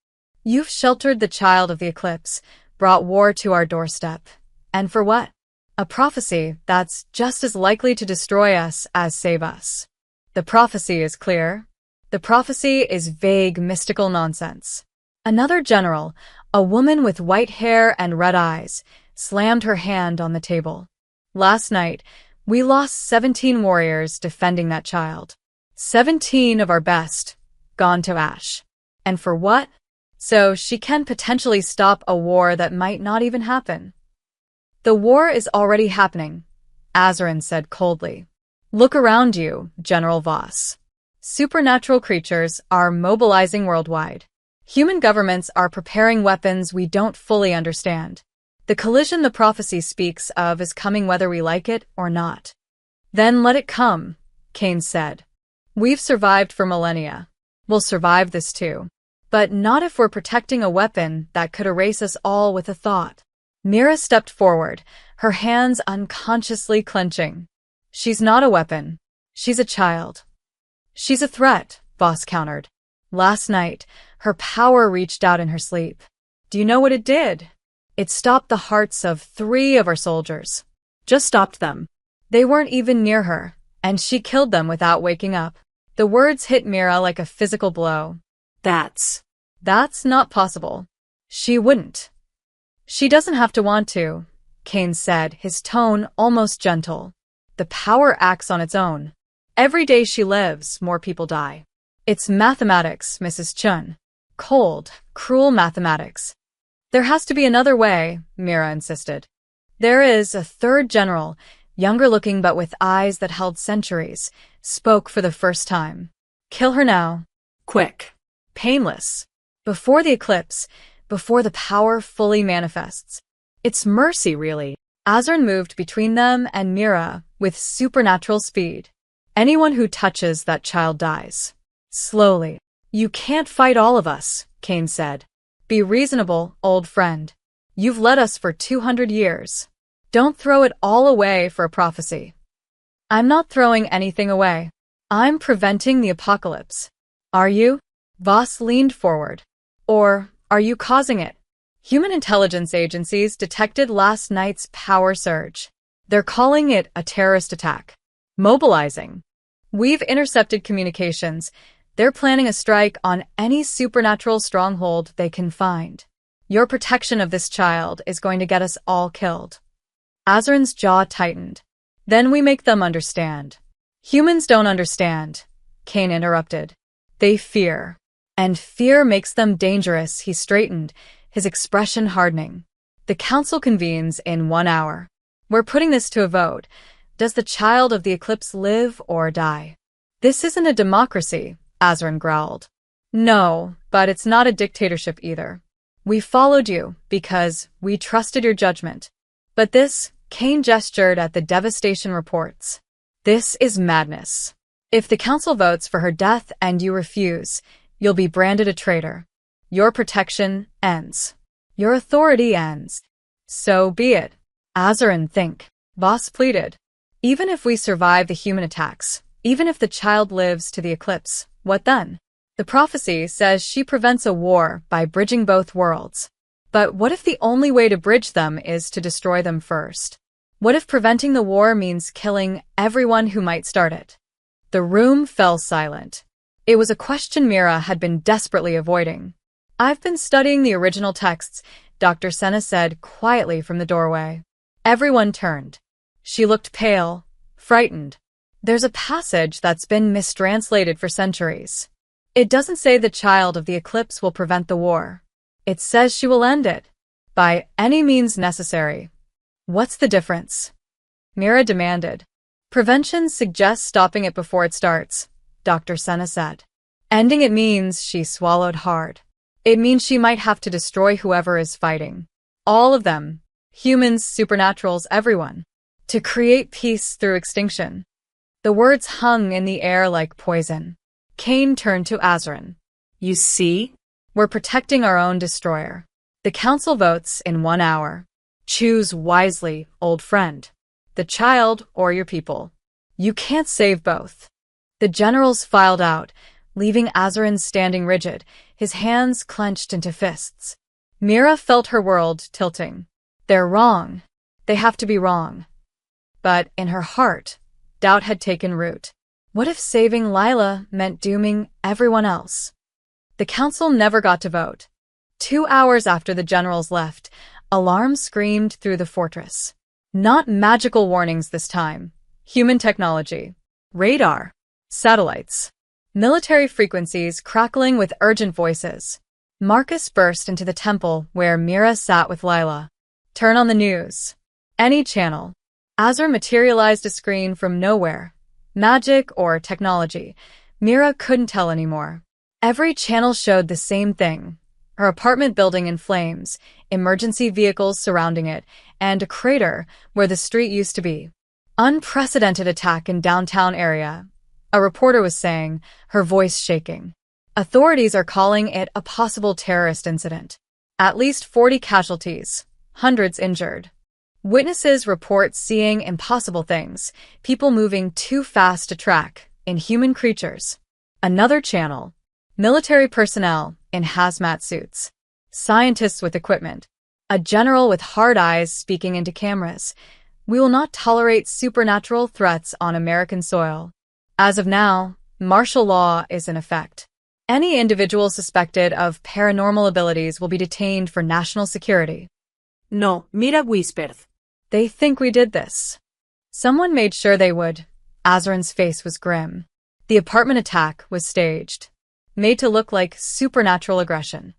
You've sheltered the child of the eclipse, brought war to our doorstep. And for what? A prophecy that's just as likely to destroy us as save us. The prophecy is clear. The prophecy is vague, mystical nonsense. Another general, a woman with white hair and red eyes, slammed her hand on the table. Last night, we lost 17 warriors defending that child. 17 of our best, gone to ash. And for what? So she can potentially stop a war that might not even happen. The war is already happening, Azarin said coldly. Look around you, General Voss. Supernatural creatures are mobilizing worldwide. Human governments are preparing weapons we don't fully understand. The collision the prophecy speaks of is coming whether we like it or not. Then let it come, Kane said. We've survived for millennia. We'll survive this too. But not if we're protecting a weapon that could erase us all with a thought. Mira stepped forward, her hands unconsciously clenching. She's not a weapon. She's a child. She's a threat, Voss countered. Last night, her power reached out in her sleep. Do you know what it did? It stopped the hearts of 3 of our soldiers. Just stopped them. They weren't even near her, and she killed them without waking up. The words hit Mira like a physical blow. That's not possible. She wouldn't. She doesn't have to want to, Kane said, his tone almost gentle. The power acts on its own. Every day she lives, more people die. It's mathematics, Mrs. Chun. Cold, cruel mathematics. There has to be another way, Mira insisted. There is. A third general, younger looking but with eyes that held centuries, spoke for the first time. Kill her now. Quick. Painless. Before the eclipse, before the power fully manifests. It's mercy, really. Azarin moved between them and Mira with supernatural speed. Anyone who touches that child dies. Slowly. You can't fight all of us, Kane said. Be reasonable, old friend. You've led us for 200 years. Don't throw it all away for a prophecy. I'm not throwing anything away. I'm preventing the apocalypse. Are you? Voss leaned forward. Or are you causing it? Human intelligence agencies detected last night's power surge. They're calling it a terrorist attack. Mobilizing. We've intercepted communications. They're planning a strike on any supernatural stronghold they can find. Your protection of this child is going to get us all killed. Azarin's jaw tightened. Then we make them understand. Humans don't understand, Kane interrupted. They fear. And fear makes them dangerous, he straightened, his expression hardening. The council convenes in 1 hour. We're putting this to a vote. Does the child of the eclipse live or die? This isn't a democracy, Azarin growled. No, but it's not a dictatorship either. We followed you because we trusted your judgment. But this, Kane gestured at the devastation reports. This is madness. If the council votes for her death and you refuse, you'll be branded a traitor. Your protection ends. Your authority ends. So be it. Azarin, think. Voss pleaded. Even if we survive the human attacks, even if the child lives to the eclipse, what then? The prophecy says she prevents a war by bridging both worlds. But what if the only way to bridge them is to destroy them first? What if preventing the war means killing everyone who might start it? The room fell silent. It was a question Mira had been desperately avoiding. I've been studying the original texts, Dr. Senna said quietly from the doorway. Everyone turned. She looked pale, frightened. There's a passage that's been mistranslated for centuries. It doesn't say the child of the eclipse will prevent the war. It says she will end it. By any means necessary. What's the difference? Mira demanded. Prevention suggests stopping it before it starts, Dr. Senna said. Ending it means, she swallowed hard. It means she might have to destroy whoever is fighting. All of them. Humans, supernaturals, everyone. To create peace through extinction. The words hung in the air like poison. Kane turned to Azarin. You see? We're protecting our own destroyer. The council votes in 1 hour. Choose wisely, old friend. The child or your people. You can't save both. The generals filed out, leaving Azarin standing rigid, his hands clenched into fists. Mira felt her world tilting. They're wrong. They have to be wrong. But in her heart, doubt had taken root. What if saving Lila meant dooming everyone else? The council never got to vote. 2 hours after the generals left, alarms screamed through the fortress. Not magical warnings this time. Human technology. Radar. Satellites. Military frequencies crackling with urgent voices. Marcus burst into the temple where Mira sat with Lila. Turn on the news. Any channel. Azur materialized a screen from nowhere. Magic or technology. Mira couldn't tell anymore. Every channel showed the same thing. Her apartment building in flames, emergency vehicles surrounding it, and a crater where the street used to be. Unprecedented attack in downtown area. A reporter was saying, her voice shaking. Authorities are calling it a possible terrorist incident. At least 40 casualties, hundreds injured. Witnesses report seeing impossible things, people moving too fast to track, inhuman creatures. Another channel. Military personnel in hazmat suits. Scientists with equipment. A general with hard eyes speaking into cameras. We will not tolerate supernatural threats on American soil. As of now, martial law is in effect. Any individual suspected of paranormal abilities will be detained for national security. No, Mira whispered. They think we did this. Someone made sure they would. Azarin's face was grim. The apartment attack was staged. Made to look like supernatural aggression.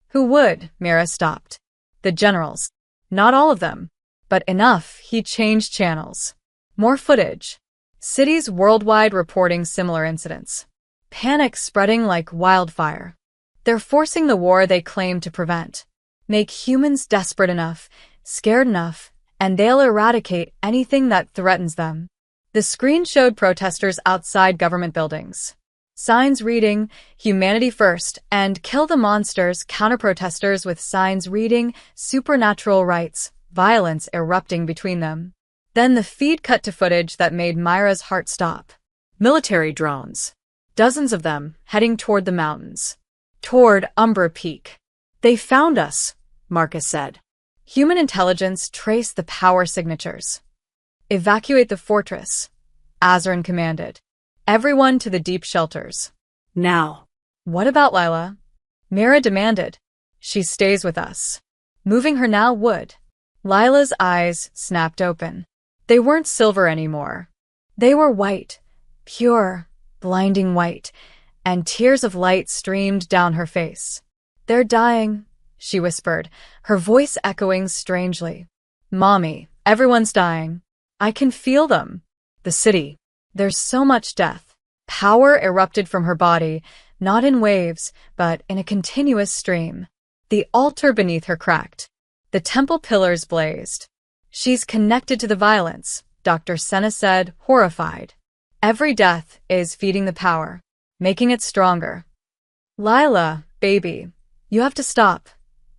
Who would? Mira stopped. The generals. Not all of them. But enough, he changed channels. More footage. Cities worldwide reporting similar incidents. Panic spreading like wildfire. They're forcing the war they claim to prevent. Make humans desperate enough, scared enough, and they'll eradicate anything that threatens them. The screen showed protesters outside government buildings. Signs reading, humanity first, and kill the monsters, counter-protesters with signs reading, supernatural rights, violence erupting between them. Then the feed cut to footage that made Myra's heart stop. Military drones. Dozens of them, heading toward the mountains. Toward Umbra Peak. They found us, Marcus said. Human intelligence traced the power signatures. Evacuate the fortress, Azarin commanded. Everyone to the deep shelters. Now. What about Lila? Mira demanded. She stays with us. Moving her now would. Lila's eyes snapped open. They weren't silver anymore. They were white, pure, blinding white, and tears of light streamed down her face. They're dying, she whispered, her voice echoing strangely. Mommy, everyone's dying. I can feel them. The city. There's so much death. Power erupted from her body, not in waves, but in a continuous stream. The altar beneath her cracked. The temple pillars blazed. She's connected to the violence, Dr. Senna said, horrified. Every death is feeding the power, making it stronger. Lila, baby, you have to stop.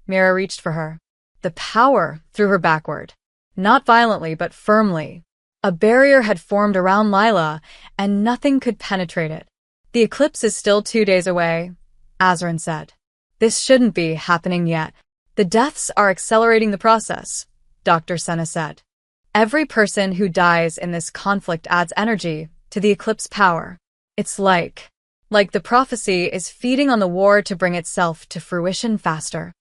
Mira reached for her. The power threw her backward. Not violently, but firmly. A barrier had formed around Lila, and nothing could penetrate it. The eclipse is still 2 days away, Azarin said. This shouldn't be happening yet. The deaths are accelerating the process, Dr. Senna said. Every person who dies in this conflict adds energy to the eclipse power. It's like the prophecy is feeding on the war to bring itself to fruition faster.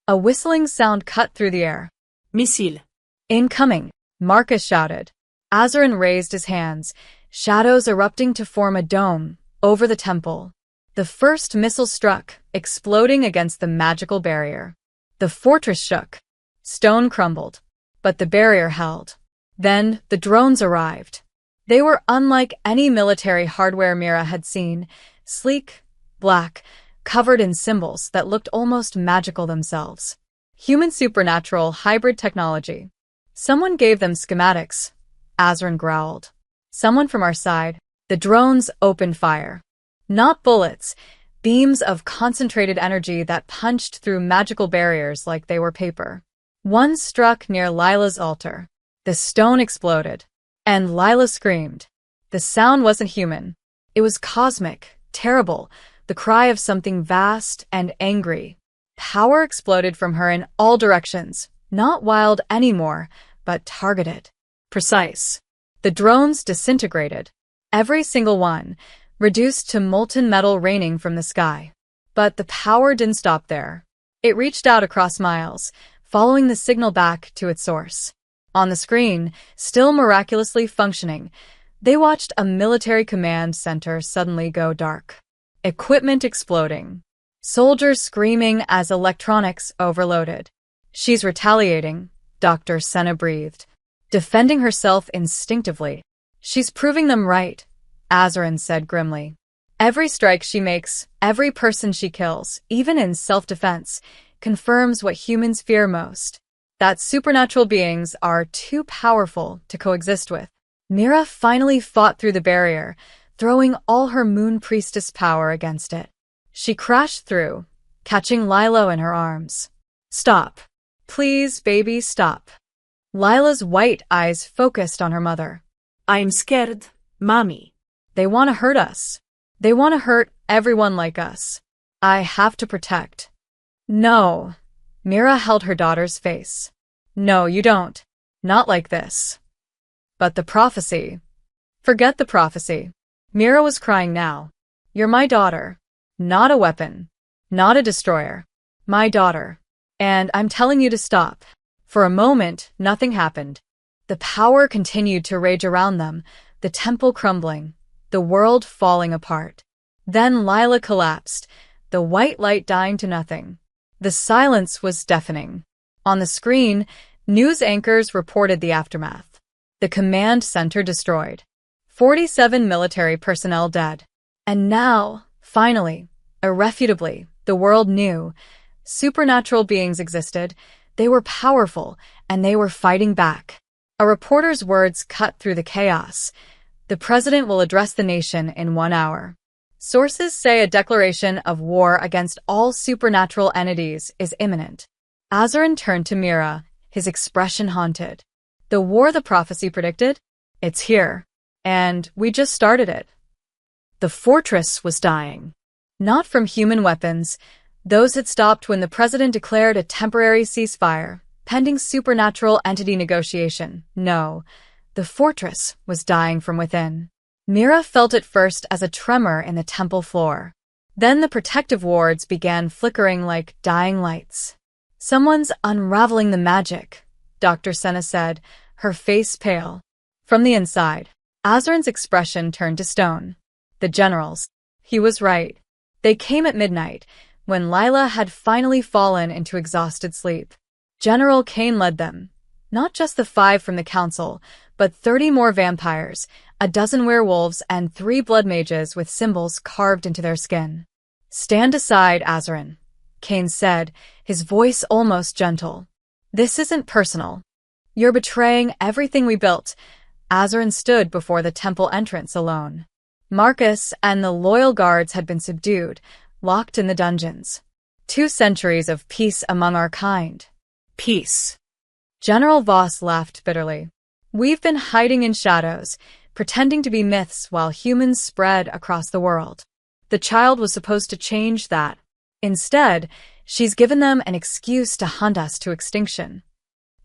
A whistling sound cut through the air. Missile. Incoming, Marcus shouted. Azarin raised his hands, shadows erupting to form a dome over the temple. The first missile struck, exploding against the magical barrier. The fortress shook. Stone crumbled, but the barrier held. Then the drones arrived. They were unlike any military hardware Mira had seen, sleek, black, covered in symbols that looked almost magical themselves. Human supernatural hybrid technology. Someone gave them schematics, Azarin growled. Someone from our side. The drones opened fire. Not bullets, beams of concentrated energy that punched through magical barriers like they were paper. One struck near Lila's altar. The stone exploded, and Lila screamed. The sound wasn't human. It was cosmic, terrible, the cry of something vast and angry. Power exploded from her in all directions, not wild anymore, but targeted. Precise. The drones disintegrated. Every single one, reduced to molten metal raining from the sky. But the power didn't stop there. It reached out across miles, following the signal back to its source. On the screen, still miraculously functioning, they watched a military command center suddenly go dark. Equipment exploding. Soldiers screaming as electronics overloaded. She's retaliating, Dr. Senna breathed. Defending herself instinctively. She's proving them right, Azarin said grimly. Every strike she makes, every person she kills, even in self-defense, confirms what humans fear most. That supernatural beings are too powerful to coexist with. Mira finally fought through the barrier, throwing all her moon priestess power against it. She crashed through, catching Lila in her arms. Stop. Please, baby, stop. Lila's white eyes focused on her mother. I'm scared, Mommy. They want to hurt us. They want to hurt everyone like us. I have to protect. No. Mira held her daughter's face. No, you don't. Not like this. But the prophecy. Forget the prophecy. Mira was crying now. You're my daughter. Not a weapon. Not a destroyer. My daughter. And I'm telling you to stop. For a moment, nothing happened. The power continued to rage around them, the temple crumbling, the world falling apart. Then Lila collapsed, the white light dying to nothing. The silence was deafening. On the screen, news anchors reported the aftermath. The command center destroyed. 47 military personnel dead. And now, finally, irrefutably, the world knew. Supernatural beings existed. They were powerful, and they were fighting back. A reporter's words cut through the chaos. The president will address the nation in 1 hour. Sources say a declaration of war against all supernatural entities is imminent. Azarin turned to Mira, his expression haunted. The war the prophecy predicted? It's here. And we just started it. The fortress was dying. Not from human weapons. Those had stopped when the president declared a temporary ceasefire, pending supernatural entity negotiation. No, the fortress was dying from within. Mira felt it first as a tremor in the temple floor. Then the protective wards began flickering like dying lights. Someone's unraveling the magic, Dr. Senna said, her face pale. From the inside, Azarin's expression turned to stone. The generals. He was right. They came at midnight, when Lila had finally fallen into exhausted sleep. General Kane led them. Not just the 5 from the council, but 30 more vampires, a dozen werewolves, and 3 blood mages with symbols carved into their skin. Stand aside, Azarin, Kane said, his voice almost gentle. This isn't personal. You're betraying everything we built. Azarin stood before the temple entrance alone. Marcus and the loyal guards had been subdued, locked in the dungeons. 2 centuries of peace among our kind. Peace. General Voss laughed bitterly. We've been hiding in shadows, pretending to be myths while humans spread across the world. The child was supposed to change that. Instead, she's given them an excuse to hunt us to extinction.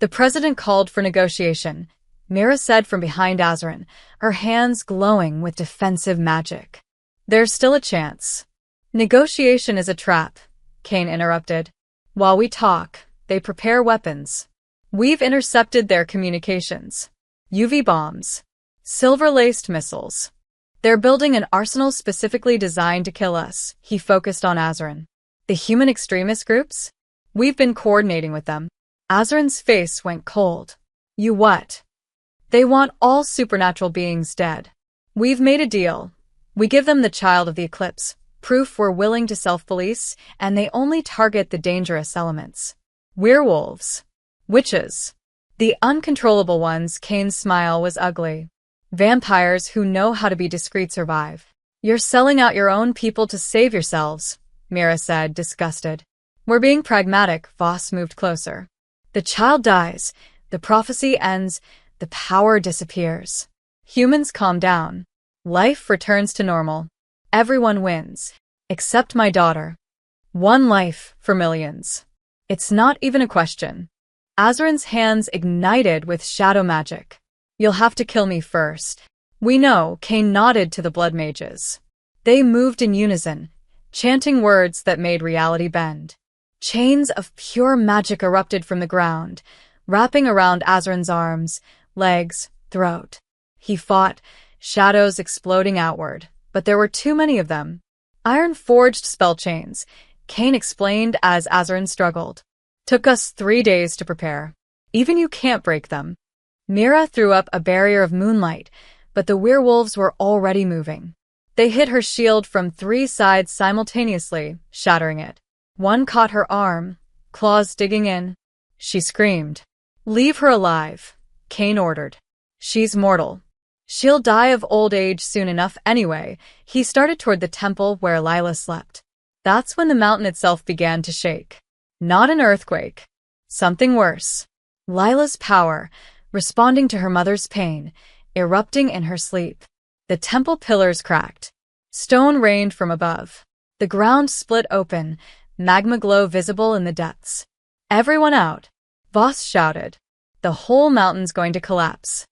The president called for negotiation, Mira said from behind Azarin, her hands glowing with defensive magic. There's still a chance. Negotiation is a trap, Kane interrupted. While we talk, they prepare weapons. We've intercepted their communications. UV bombs. Silver-laced missiles. They're building an arsenal specifically designed to kill us, he focused on Azarin. The human extremist groups? We've been coordinating with them. Azarin's face went cold. You what? They want all supernatural beings dead. We've made a deal. We give them the child of the eclipse, proof we're willing to self-police, and they only target the dangerous elements. Werewolves. Witches. The uncontrollable ones. Kane's smile was ugly. Vampires who know how to be discreet survive. You're selling out your own people to save yourselves, Mira said, disgusted. We're being pragmatic. Voss moved closer. The child dies, the prophecy ends, the power disappears. Humans calm down. Life returns to normal. Everyone wins. Except my daughter. 1 life for millions. It's not even a question. Azarin's hands ignited with shadow magic. You'll have to kill me first. We know, Kane nodded to the blood mages. They moved in unison, chanting words that made reality bend. Chains of pure magic erupted from the ground, wrapping around Azarin's arms, legs, throat. He fought, shadows exploding outward, but there were too many of them. Iron-forged spell chains, Kane explained as Azarin struggled. Took us 3 days to prepare. Even you can't break them. Mira threw up a barrier of moonlight, but the werewolves were already moving. They hit her shield from 3 sides simultaneously, shattering it. One caught her arm, claws digging in. She screamed. Leave her alive, Kane ordered. She's mortal. She'll die of old age soon enough anyway. He started toward the temple where Lila slept. That's when the mountain itself began to shake. Not an earthquake. Something worse. Lila's power, responding to her mother's pain, erupting in her sleep. The temple pillars cracked. Stone rained from above. The ground split open, magma glow visible in the depths. Everyone out, Voss shouted. The whole mountain's going to collapse.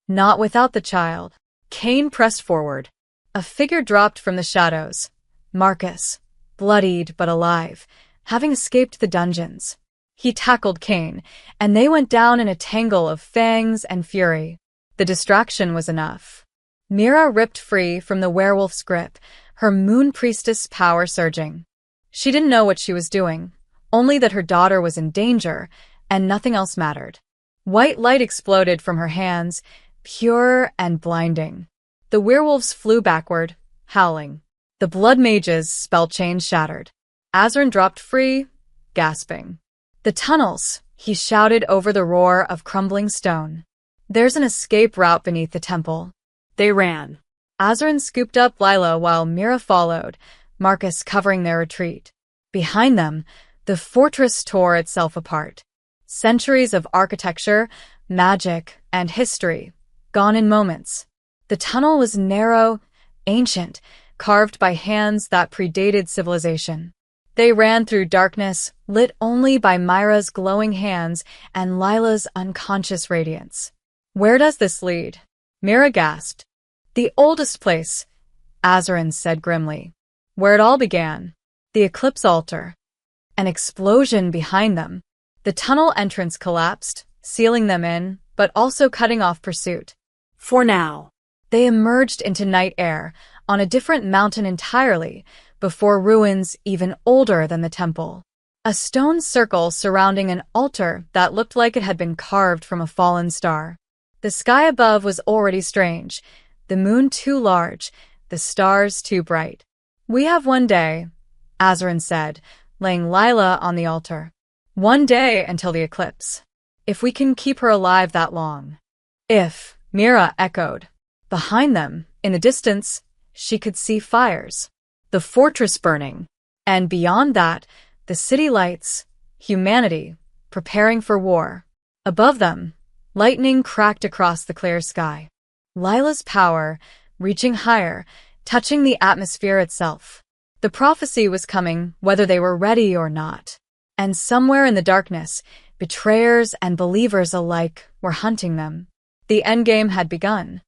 Not without the child. Kane pressed forward. A figure dropped from the shadows. Marcus, bloodied but alive, having escaped the dungeons. He tackled Kane, and they went down in a tangle of fangs and fury. The distraction was enough. Mira ripped free from the werewolf's grip, her moon priestess power surging. She didn't know what she was doing, only that her daughter was in danger, and nothing else mattered. White light exploded from her hands, pure and blinding. The werewolves flew backward, howling. The blood mage's spell chain shattered. Azarin dropped free, gasping. The tunnels, he shouted over the roar of crumbling stone. There's an escape route beneath the temple. They ran. Azarin scooped up Lila while Mira followed, Marcus covering their retreat. Behind them, the fortress tore itself apart. Centuries of architecture, magic, and history, gone in moments. The tunnel was narrow, ancient, carved by hands that predated civilization. They ran through darkness, lit only by Myra's glowing hands and Lila's unconscious radiance. "Where does this lead?" Mira gasped. "The oldest place," Azarin said grimly. "Where it all began. The eclipse altar." An explosion behind them. The tunnel entrance collapsed, sealing them in, but also cutting off pursuit. For now. They emerged into night air, on a different mountain entirely, before ruins even older than the temple. A stone circle surrounding an altar that looked like it had been carved from a fallen star. The sky above was already strange, the moon too large, the stars too bright. "We have one day," Azarin said, laying Lila on the altar. "One day until the eclipse. If we can keep her alive that long." "If," Mira echoed. Behind them, in the distance, she could see fires. The fortress burning. And beyond that, the city lights, humanity, preparing for war. Above them, lightning cracked across the clear sky. Lila's power, reaching higher, touching the atmosphere itself. The prophecy was coming whether they were ready or not. And somewhere in the darkness, betrayers and believers alike were hunting them. The endgame had begun.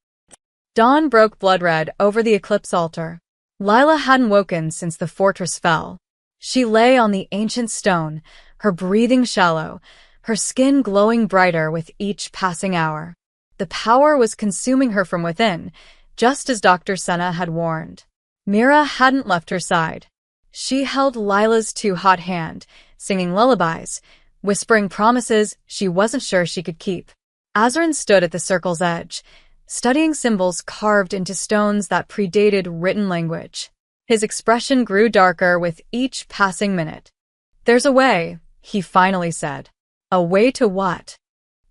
Dawn broke blood-red over the eclipse altar. Lila hadn't woken since the fortress fell. She lay on the ancient stone, her breathing shallow, her skin glowing brighter with each passing hour. The power was consuming her from within, just as Dr. Senna had warned. Mira hadn't left her side. She held Lila's too-hot hand, singing lullabies, whispering promises she wasn't sure she could keep. Azarin stood at the circle's edge, studying symbols carved into stones that predated written language. His expression grew darker with each passing minute. "There's a way," he finally said. "A way to what?"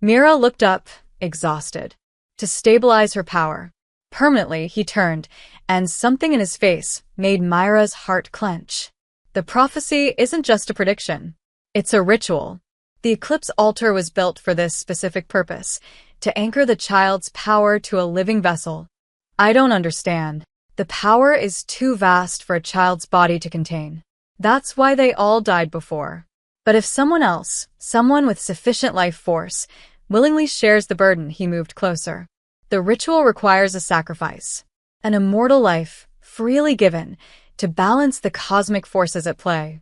Mira looked up, exhausted. "To stabilize her power." Permanently, he turned, and something in his face made Myra's heart clench. The prophecy isn't just a prediction. It's a ritual. The eclipse altar was built for this specific purpose, to anchor the child's power to a living vessel. "I don't understand. The power is too vast for a child's body to contain. That's why they all died before. But if someone else, someone with sufficient life force, willingly shares the burden," he moved closer. "The ritual requires a sacrifice. An immortal life, freely given, to balance the cosmic forces at play."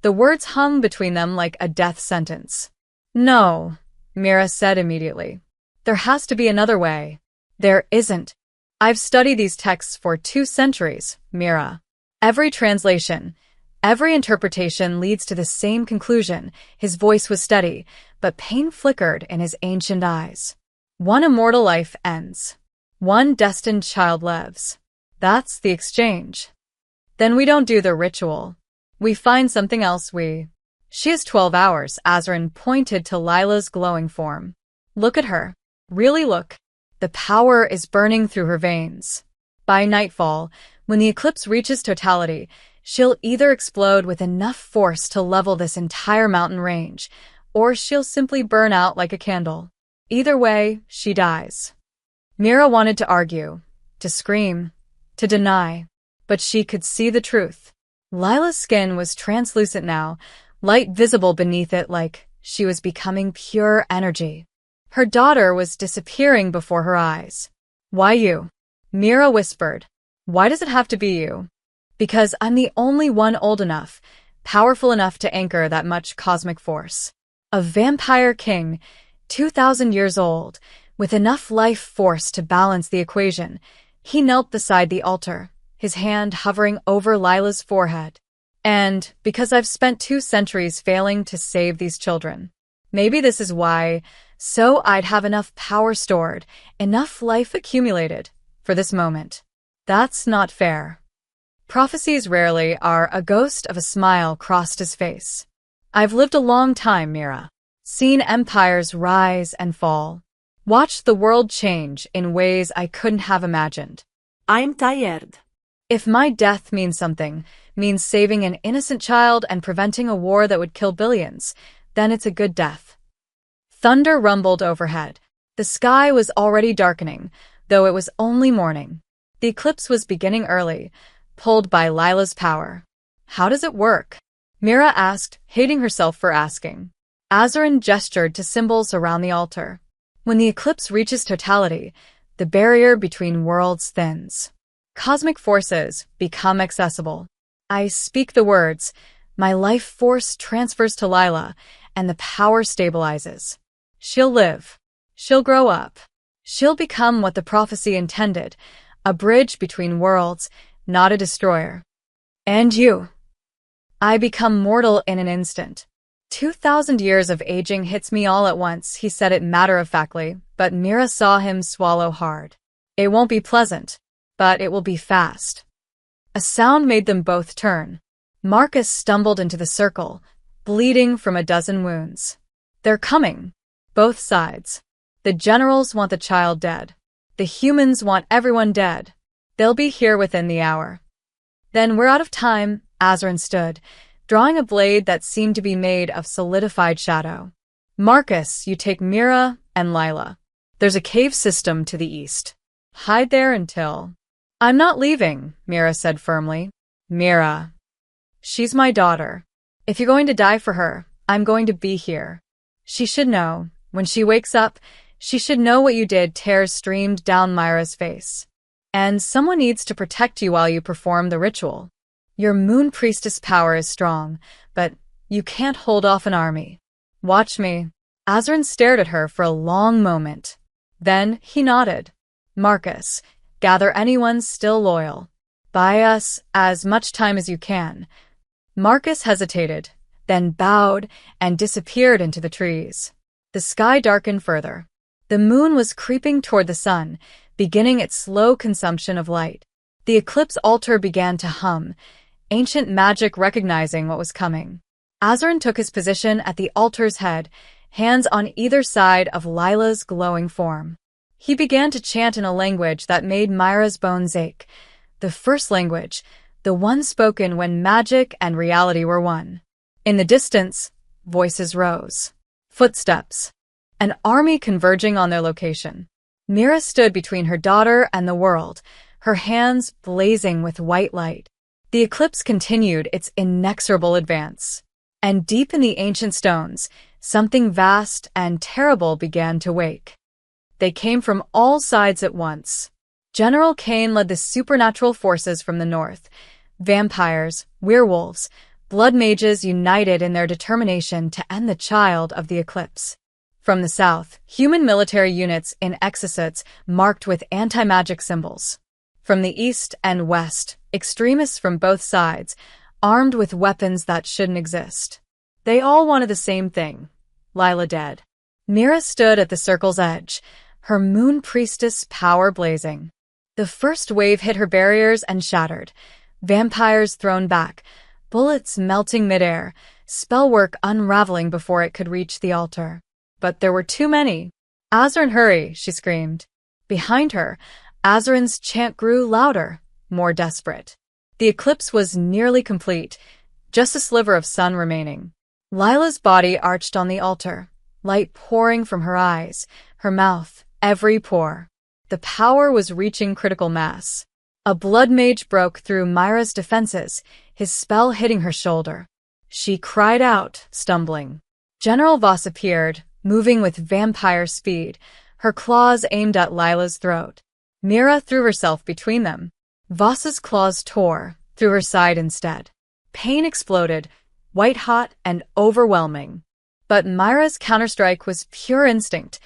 The words hung between them like a death sentence. "No," Mira said immediately. "There has to be another way." "There isn't. I've studied these texts for 2 centuries, Mira. Every translation, every interpretation leads to the same conclusion." His voice was steady, but pain flickered in his ancient eyes. "One immortal life ends. One destined child lives. That's the exchange. Then we don't do the ritual. We find something else. She has 12 hours, Azarin pointed to Lila's glowing form. "Look at her. Really look. The power is burning through her veins. By nightfall, when the eclipse reaches totality, she'll either explode with enough force to level this entire mountain range, or she'll simply burn out like a candle. Either way, she dies." Mira wanted to argue, to scream, to deny, but she could see the truth. Lila's skin was translucent now, light visible beneath it like she was becoming pure energy. Her daughter was disappearing before her eyes. "Why you?" Mira whispered. "Why does it have to be you?" "Because I'm the only one old enough, powerful enough to anchor that much cosmic force. A vampire king, 2,000 years old, with enough life force to balance the equation." He knelt beside the altar, his hand hovering over Lila's forehead. "And because I've spent 2 centuries failing to save these children. Maybe this is why, so I'd have enough power stored, enough life accumulated, for this moment. That's not fair." Prophecies rarely are. A ghost of a smile crossed his face. "I've lived a long time, Mira. Seen empires rise and fall. Watched the world change in ways I couldn't have imagined. I'm tired. If my death means something, means saving an innocent child and preventing a war that would kill billions, then it's a good death. Thunder rumbled overhead. The sky was already darkening, though it was only morning. The eclipse was beginning early, pulled by Lila's power. How does it work? Mira asked, hating herself for asking. Azarin gestured to symbols around the altar. When the eclipse reaches totality, the barrier between worlds thins. Cosmic forces become accessible. I speak the words, my life force transfers to Lila, and the power stabilizes. She'll live. She'll grow up. She'll become what the prophecy intended, a bridge between worlds, not a destroyer. And you. I become mortal in an instant. 2,000 years of aging hits me all at once, he said it matter-of-factly, but Mira saw him swallow hard. It won't be pleasant, but it will be fast. A sound made them both turn. Marcus stumbled into the circle, bleeding from a dozen wounds. They're coming. Both sides. The generals want the child dead. The humans want everyone dead. They'll be here within the hour. Then we're out of time, Azarin stood, drawing a blade that seemed to be made of solidified shadow. Marcus, you take Mira and Lila. There's a cave system to the east. Hide there until... I'm not leaving, Mira said firmly. Mira. She's my daughter. If you're going to die for her, I'm going to be here. She should know. When she wakes up, she should know what you did. Tears streamed down Myra's face. And someone needs to protect you while you perform the ritual. Your moon priestess power is strong, but you can't hold off an army. Watch me. Azarin stared at her for a long moment. Then he nodded. Marcus, gather anyone still loyal. Buy us as much time as you can. Marcus hesitated, then bowed and disappeared into the trees. The sky darkened further. The moon was creeping toward the sun, beginning its slow consumption of light. The eclipse altar began to hum, ancient magic recognizing what was coming. Azarin took his position at the altar's head, hands on either side of Lila's glowing form. He began to chant in a language that made Myra's bones ache. The first language, the one spoken when magic and reality were one. In the distance, voices rose. Footsteps. An army converging on their location. Mira stood between her daughter and the world, her hands blazing with white light. The eclipse continued its inexorable advance. And deep in the ancient stones, something vast and terrible began to wake. They came from all sides at once. General Kane led the supernatural forces from the north. Vampires, werewolves, blood mages united in their determination to end the child of the eclipse. From the south, human military units in exosuits marked with anti-magic symbols. From the east and west, extremists from both sides, armed with weapons that shouldn't exist. They all wanted the same thing, Lila dead. Mira stood at the circle's edge, her moon priestess power blazing. The first wave hit her barriers and shattered. Vampires thrown back, bullets melting midair, spellwork unraveling before it could reach the altar. But there were too many. Azarin, hurry, she screamed. Behind her, Azarin's chant grew louder, more desperate. The eclipse was nearly complete, just a sliver of sun remaining. Lila's body arched on the altar, light pouring from her eyes, her mouth, every pore. The power was reaching critical mass. A blood mage broke through Myra's defenses, his spell hitting her shoulder. She cried out, stumbling. General Voss appeared, moving with vampire speed, her claws aimed at Lila's throat. Mira threw herself between them. Voss's claws tore, through her side instead. Pain exploded, white-hot and overwhelming. But Myra's counterstrike was pure instinct,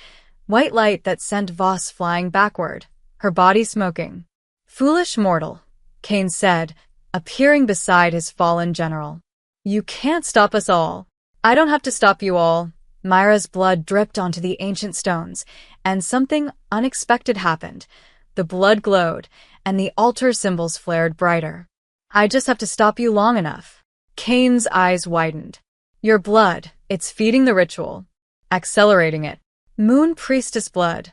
white light that sent Voss flying backward, her body smoking. Foolish mortal, Kane said, appearing beside his fallen general. You can't stop us all. I don't have to stop you all. Myra's blood dripped onto the ancient stones, and something unexpected happened. The blood glowed, and the altar symbols flared brighter. I just have to stop you long enough. Kane's eyes widened. Your blood, it's feeding the ritual. Accelerating it. Moon priestess blood.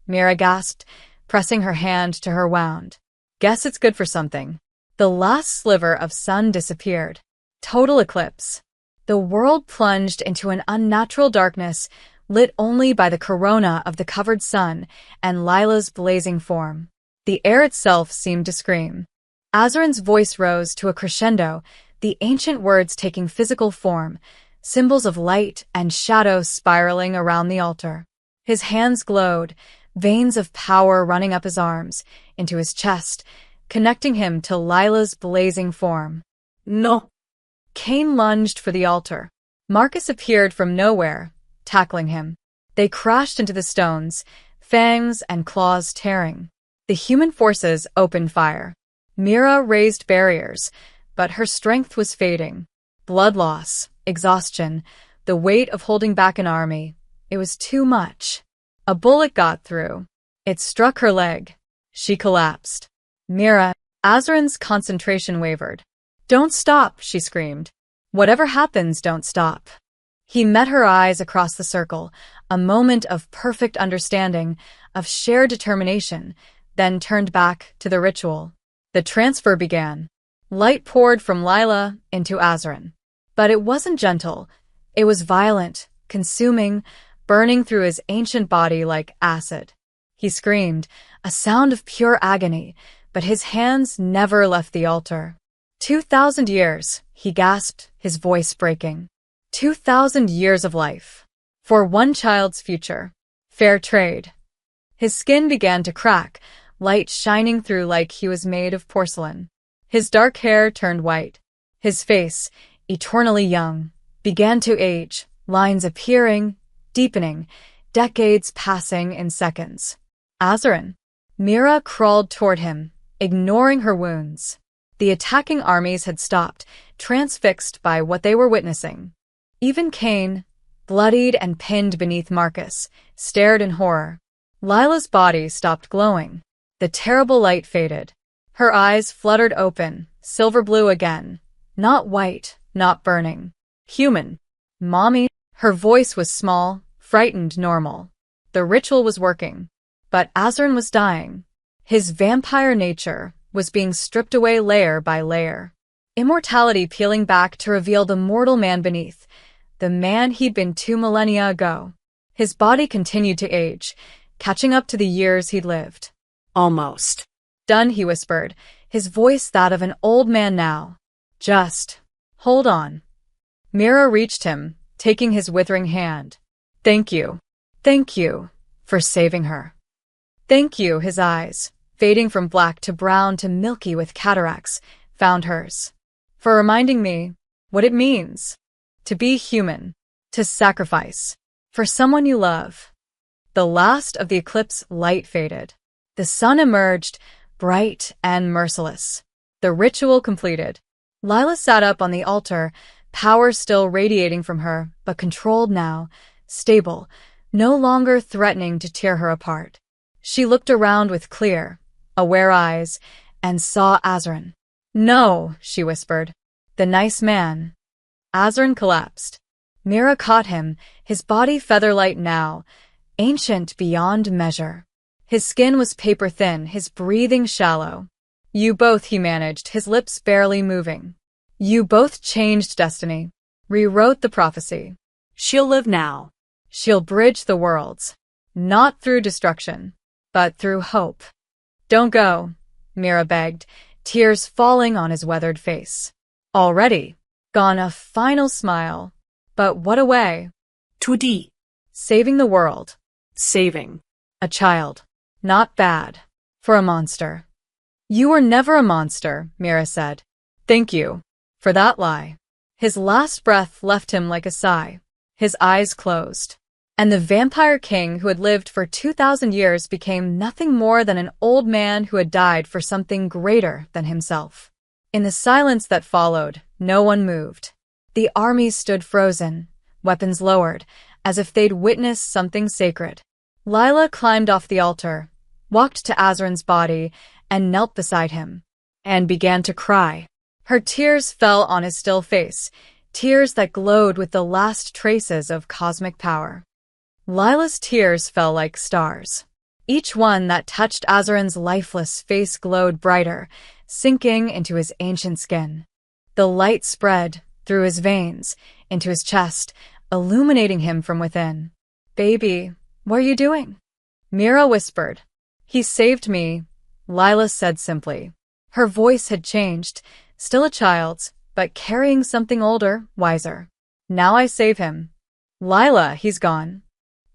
Mira gasped, pressing her hand to her wound. Guess it's good for something. The last sliver of sun disappeared. Total eclipse. The world plunged into an unnatural darkness, lit only by the corona of the covered sun and Lila's blazing form. The air itself seemed to scream. Azarin's voice rose to a crescendo, the ancient words taking physical form, symbols of light and shadow spiraling around the altar. His hands glowed, veins of power running up his arms, into his chest, connecting him to Lila's blazing form. No. Cain lunged for the altar. Marcus appeared from nowhere, tackling him. They crashed into the stones, fangs and claws tearing. The human forces opened fire. Mira raised barriers, but her strength was fading. Blood loss, exhaustion, the weight of holding back an army. It was too much. A bullet got through. It struck her leg. She collapsed. Mira, Azarin's concentration wavered. "Don't stop," she screamed. "Whatever happens, don't stop." He met her eyes across the circle, a moment of perfect understanding, of shared determination, then turned back to the ritual. The transfer began. Light poured from Lila into Azarin. But it wasn't gentle. It was violent, consuming, burning through his ancient body like acid. He screamed, a sound of pure agony, but his hands never left the altar. 2,000 years, he gasped, his voice breaking. 2,000 years of life. For one child's future. Fair trade. His skin began to crack, light shining through like he was made of porcelain. His dark hair turned white. His face, eternally young, began to age, lines appearing, deepening, decades passing in seconds. Azarin. Mira crawled toward him, ignoring her wounds. The attacking armies had stopped, transfixed by what they were witnessing. Even Cain, bloodied and pinned beneath Marcus, stared in horror. Lila's body stopped glowing. The terrible light faded. Her eyes fluttered open, silver blue again. Not white, not burning. Human. Mommy. Her voice was small, frightened normal. The ritual was working. But Azarin was dying. His vampire nature was being stripped away layer by layer. Immortality peeling back to reveal the mortal man beneath, the man he'd been 2 millennia ago. His body continued to age, catching up to the years he'd lived. Almost. Done, he whispered, his voice that of an old man now. Just hold on. Mira reached him, taking his withering hand. Thank you. Thank you for saving her. Thank you, his eyes, fading from black to brown to milky with cataracts, found hers. For reminding me what it means to be human, to sacrifice for someone you love. The last of the eclipse light faded. The sun emerged, bright and merciless. The ritual completed. Lila sat up on the altar, power still radiating from her, but controlled now, stable, no longer threatening to tear her apart. She looked around with clear, aware eyes, and saw Azarin. No, she whispered. The nice man. Azarin collapsed. Mira caught him, his body feather-light now, ancient beyond measure. His skin was paper-thin, his breathing shallow. You both, he managed, his lips barely moving. You both changed destiny. Rewrote the prophecy. She'll live now. She'll bridge the worlds. Not through destruction, but through hope. Don't go, Mira begged, tears falling on his weathered face. Already. Gone, a final smile. But what a way. 2D. Saving the world. Saving. A child. Not bad. For a monster. You were never a monster, Mira said. Thank you. For that lie. His last breath left him like a sigh. His eyes closed. And the vampire king who had lived for 2,000 years became nothing more than an old man who had died for something greater than himself. In the silence that followed, no one moved. The armies stood frozen, weapons lowered, as if they'd witnessed something sacred. Lila climbed off the altar, walked to Azarin's body, and knelt beside him, and began to cry. Her tears fell on his still face, tears that glowed with the last traces of cosmic power. Lila's tears fell like stars. Each one that touched Azarin's lifeless face glowed brighter, sinking into his ancient skin. The light spread through his veins, into his chest, illuminating him from within. "Baby, what are you doing?" Mira whispered. "He saved me," Lila said simply. Her voice had changed, still a child's, but carrying something older, wiser. "Now I save him." "Lila, he's gone."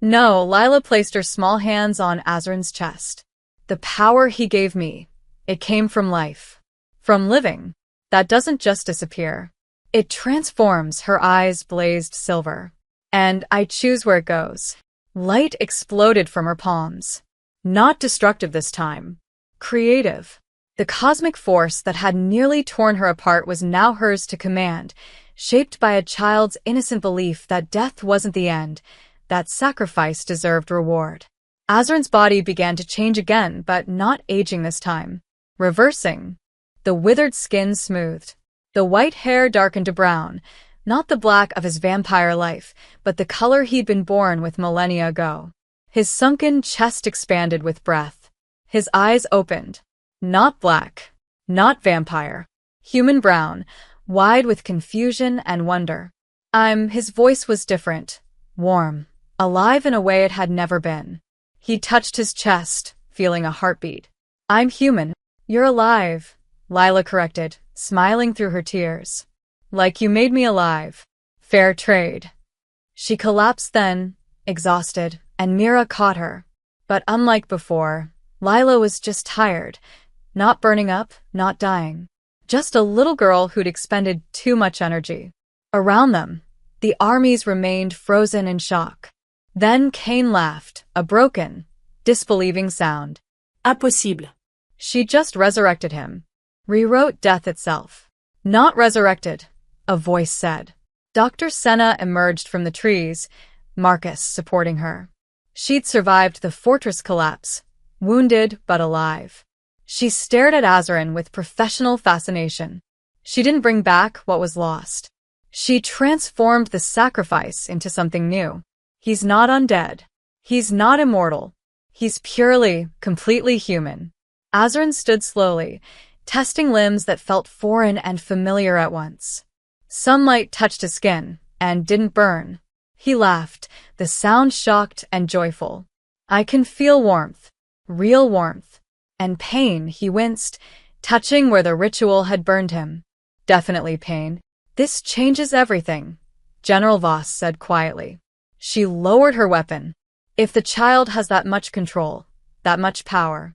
"No," Lila placed her small hands on Azarin's chest. "The power he gave me, it came from life. From living. That doesn't just disappear. It transforms." Her eyes blazed silver. "And I choose where it goes." Light exploded from her palms. Not destructive this time. Creative. The cosmic force that had nearly torn her apart was now hers to command, shaped by a child's innocent belief that death wasn't the end, that sacrifice deserved reward. Azarin's body began to change again, but not aging this time. Reversing. The withered skin smoothed. The white hair darkened to brown, not the black of his vampire life, but the color he'd been born with millennia ago. His sunken chest expanded with breath. His eyes opened. Not black. Not vampire. Human brown, wide with confusion and wonder. His voice was different. Warm. Alive in a way it had never been. He touched his chest, feeling a heartbeat. "I'm human." "You're alive," Lila corrected, smiling through her tears. "Like you made me alive. Fair trade." She collapsed then, exhausted, and Mira caught her. But unlike before, Lila was just tired. Not burning up, not dying. Just a little girl who'd expended too much energy. Around them, the armies remained frozen in shock. Then Cain laughed, a broken, disbelieving sound. Impossible. She just resurrected him. Rewrote death itself. "Not resurrected," a voice said. Dr. Senna emerged from the trees, Marcus supporting her. She'd survived the fortress collapse, wounded but alive. She stared at Azarin with professional fascination. She didn't bring back what was lost. She transformed the sacrifice into something new. He's not undead. He's not immortal. He's purely, completely human. Azarin stood slowly, testing limbs that felt foreign and familiar at once. Sunlight touched his skin, and didn't burn. He laughed, the sound shocked and joyful. "I can feel warmth. Real warmth. And pain," he winced, touching where the ritual had burned him. "Definitely pain. This changes everything," General Voss said quietly. She lowered her weapon. "If the child has that much control, that much power,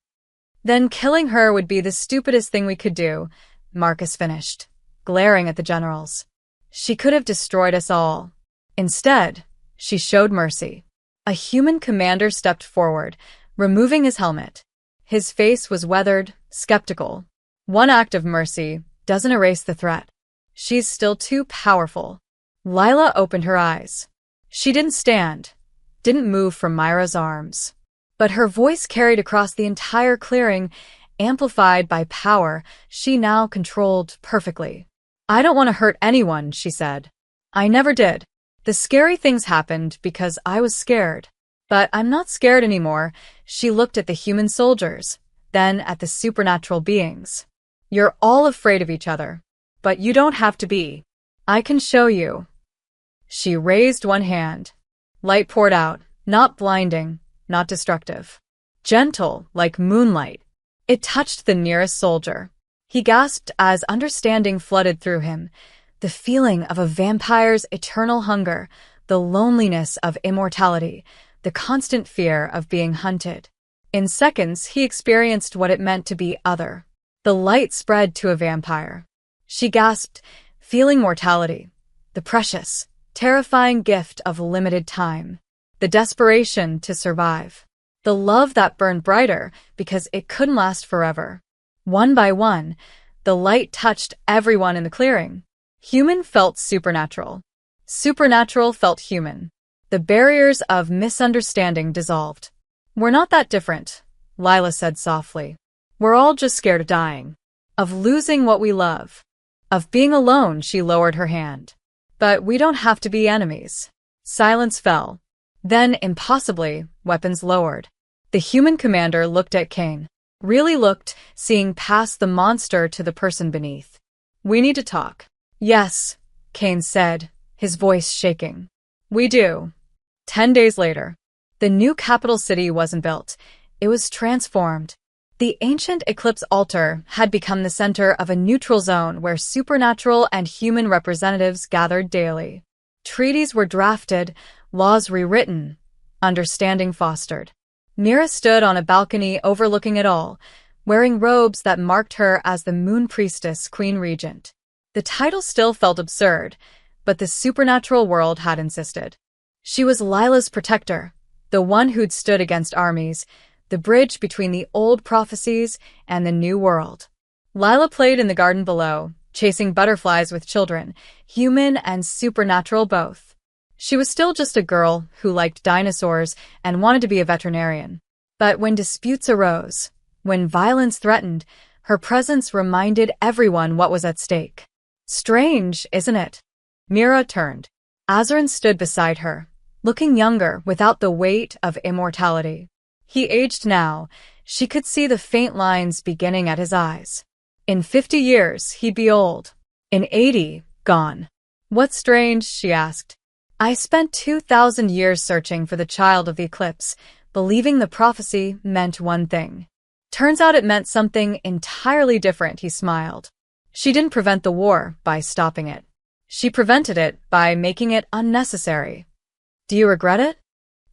then killing her would be the stupidest thing we could do," Marcus finished, glaring at the generals. "She could have destroyed us all." Instead, she showed mercy. A human commander stepped forward, removing his helmet. His face was weathered, skeptical. "One act of mercy doesn't erase the threat. She's still too powerful." Lila opened her eyes. She didn't stand, didn't move from Myra's arms. But her voice carried across the entire clearing, amplified by power she now controlled perfectly. "I don't want to hurt anyone," she said. "I never did. The scary things happened because I was scared. But I'm not scared anymore." She looked at the human soldiers, then at the supernatural beings. "You're all afraid of each other. But you don't have to be. I can show you." She raised one hand. Light poured out, not blinding, not destructive. Gentle, like moonlight. It touched the nearest soldier. He gasped as understanding flooded through him. The feeling of a vampire's eternal hunger, the loneliness of immortality, the constant fear of being hunted. In seconds, he experienced what it meant to be other. The light spread to a vampire. She gasped, feeling mortality, the precious, terrifying gift of limited time, the desperation to survive, the love that burned brighter because it couldn't last forever. One by one, the light touched everyone in the clearing. Human felt supernatural. Supernatural felt human. The barriers of misunderstanding dissolved. "We're not that different," Lila said softly. "We're all just scared of dying, of losing what we love, of being alone." She lowered her hand. "But we don't have to be enemies." Silence fell. Then, impossibly, weapons lowered. The human commander looked at Kane. Really looked, seeing past the monster to the person beneath. We need to talk. Yes, Kane said, his voice shaking. We do. 10 days later. The new capital city wasn't built. It was transformed. The ancient Eclipse altar had become the center of a neutral zone where supernatural and human representatives gathered daily. Treaties were drafted, laws rewritten, understanding fostered. Mira stood on a balcony overlooking it all, wearing robes that marked her as the Moon Priestess Queen Regent. The title still felt absurd, but the supernatural world had insisted. She was Lila's protector, the one who'd stood against armies, the bridge between the old prophecies and the new world. Lila played in the garden below, chasing butterflies with children, human and supernatural both. She was still just a girl who liked dinosaurs and wanted to be a veterinarian. But when disputes arose, when violence threatened, her presence reminded everyone what was at stake. Strange, isn't it? Mira turned. Azarin stood beside her, looking younger without the weight of immortality. He aged now. She could see the faint lines beginning at his eyes. In 50 years, he'd be old. In 80, gone. What's strange? She asked. I spent 2,000 years searching for the child of the eclipse, believing the prophecy meant one thing. Turns out it meant something entirely different, he smiled. She didn't prevent the war by stopping it. She prevented it by making it unnecessary. Do you regret it?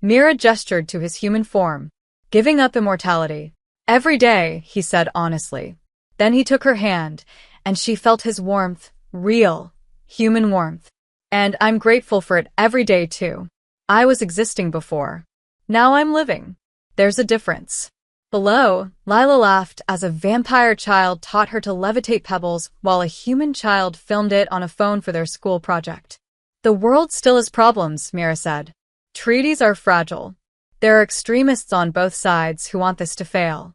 Mira gestured to his human form. Giving up immortality. Every day, he said honestly. Then he took her hand, and she felt his warmth, real, human warmth. And I'm grateful for it every day, too. I was existing before. Now I'm living. There's a difference. Below, Lila laughed as a vampire child taught her to levitate pebbles while a human child filmed it on a phone for their school project. The world still has problems, Mira said. Treaties are fragile. There are extremists on both sides who want this to fail.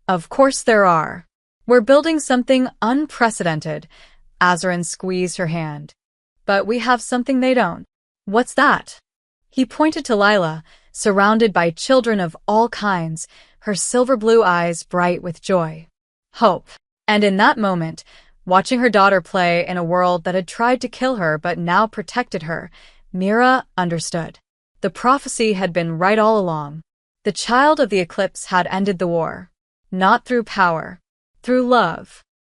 Of course there are. We're building something unprecedented. Azarin squeezed her hand. But we have something they don't. What's that? He pointed to Lila, surrounded by children of all kinds, her silver blue eyes bright with joy. Hope. And in that moment, watching her daughter play in a world that had tried to kill her but now protected her, Mira understood. The prophecy had been right all along. The child of the eclipse had ended the war. Not through power. Through love.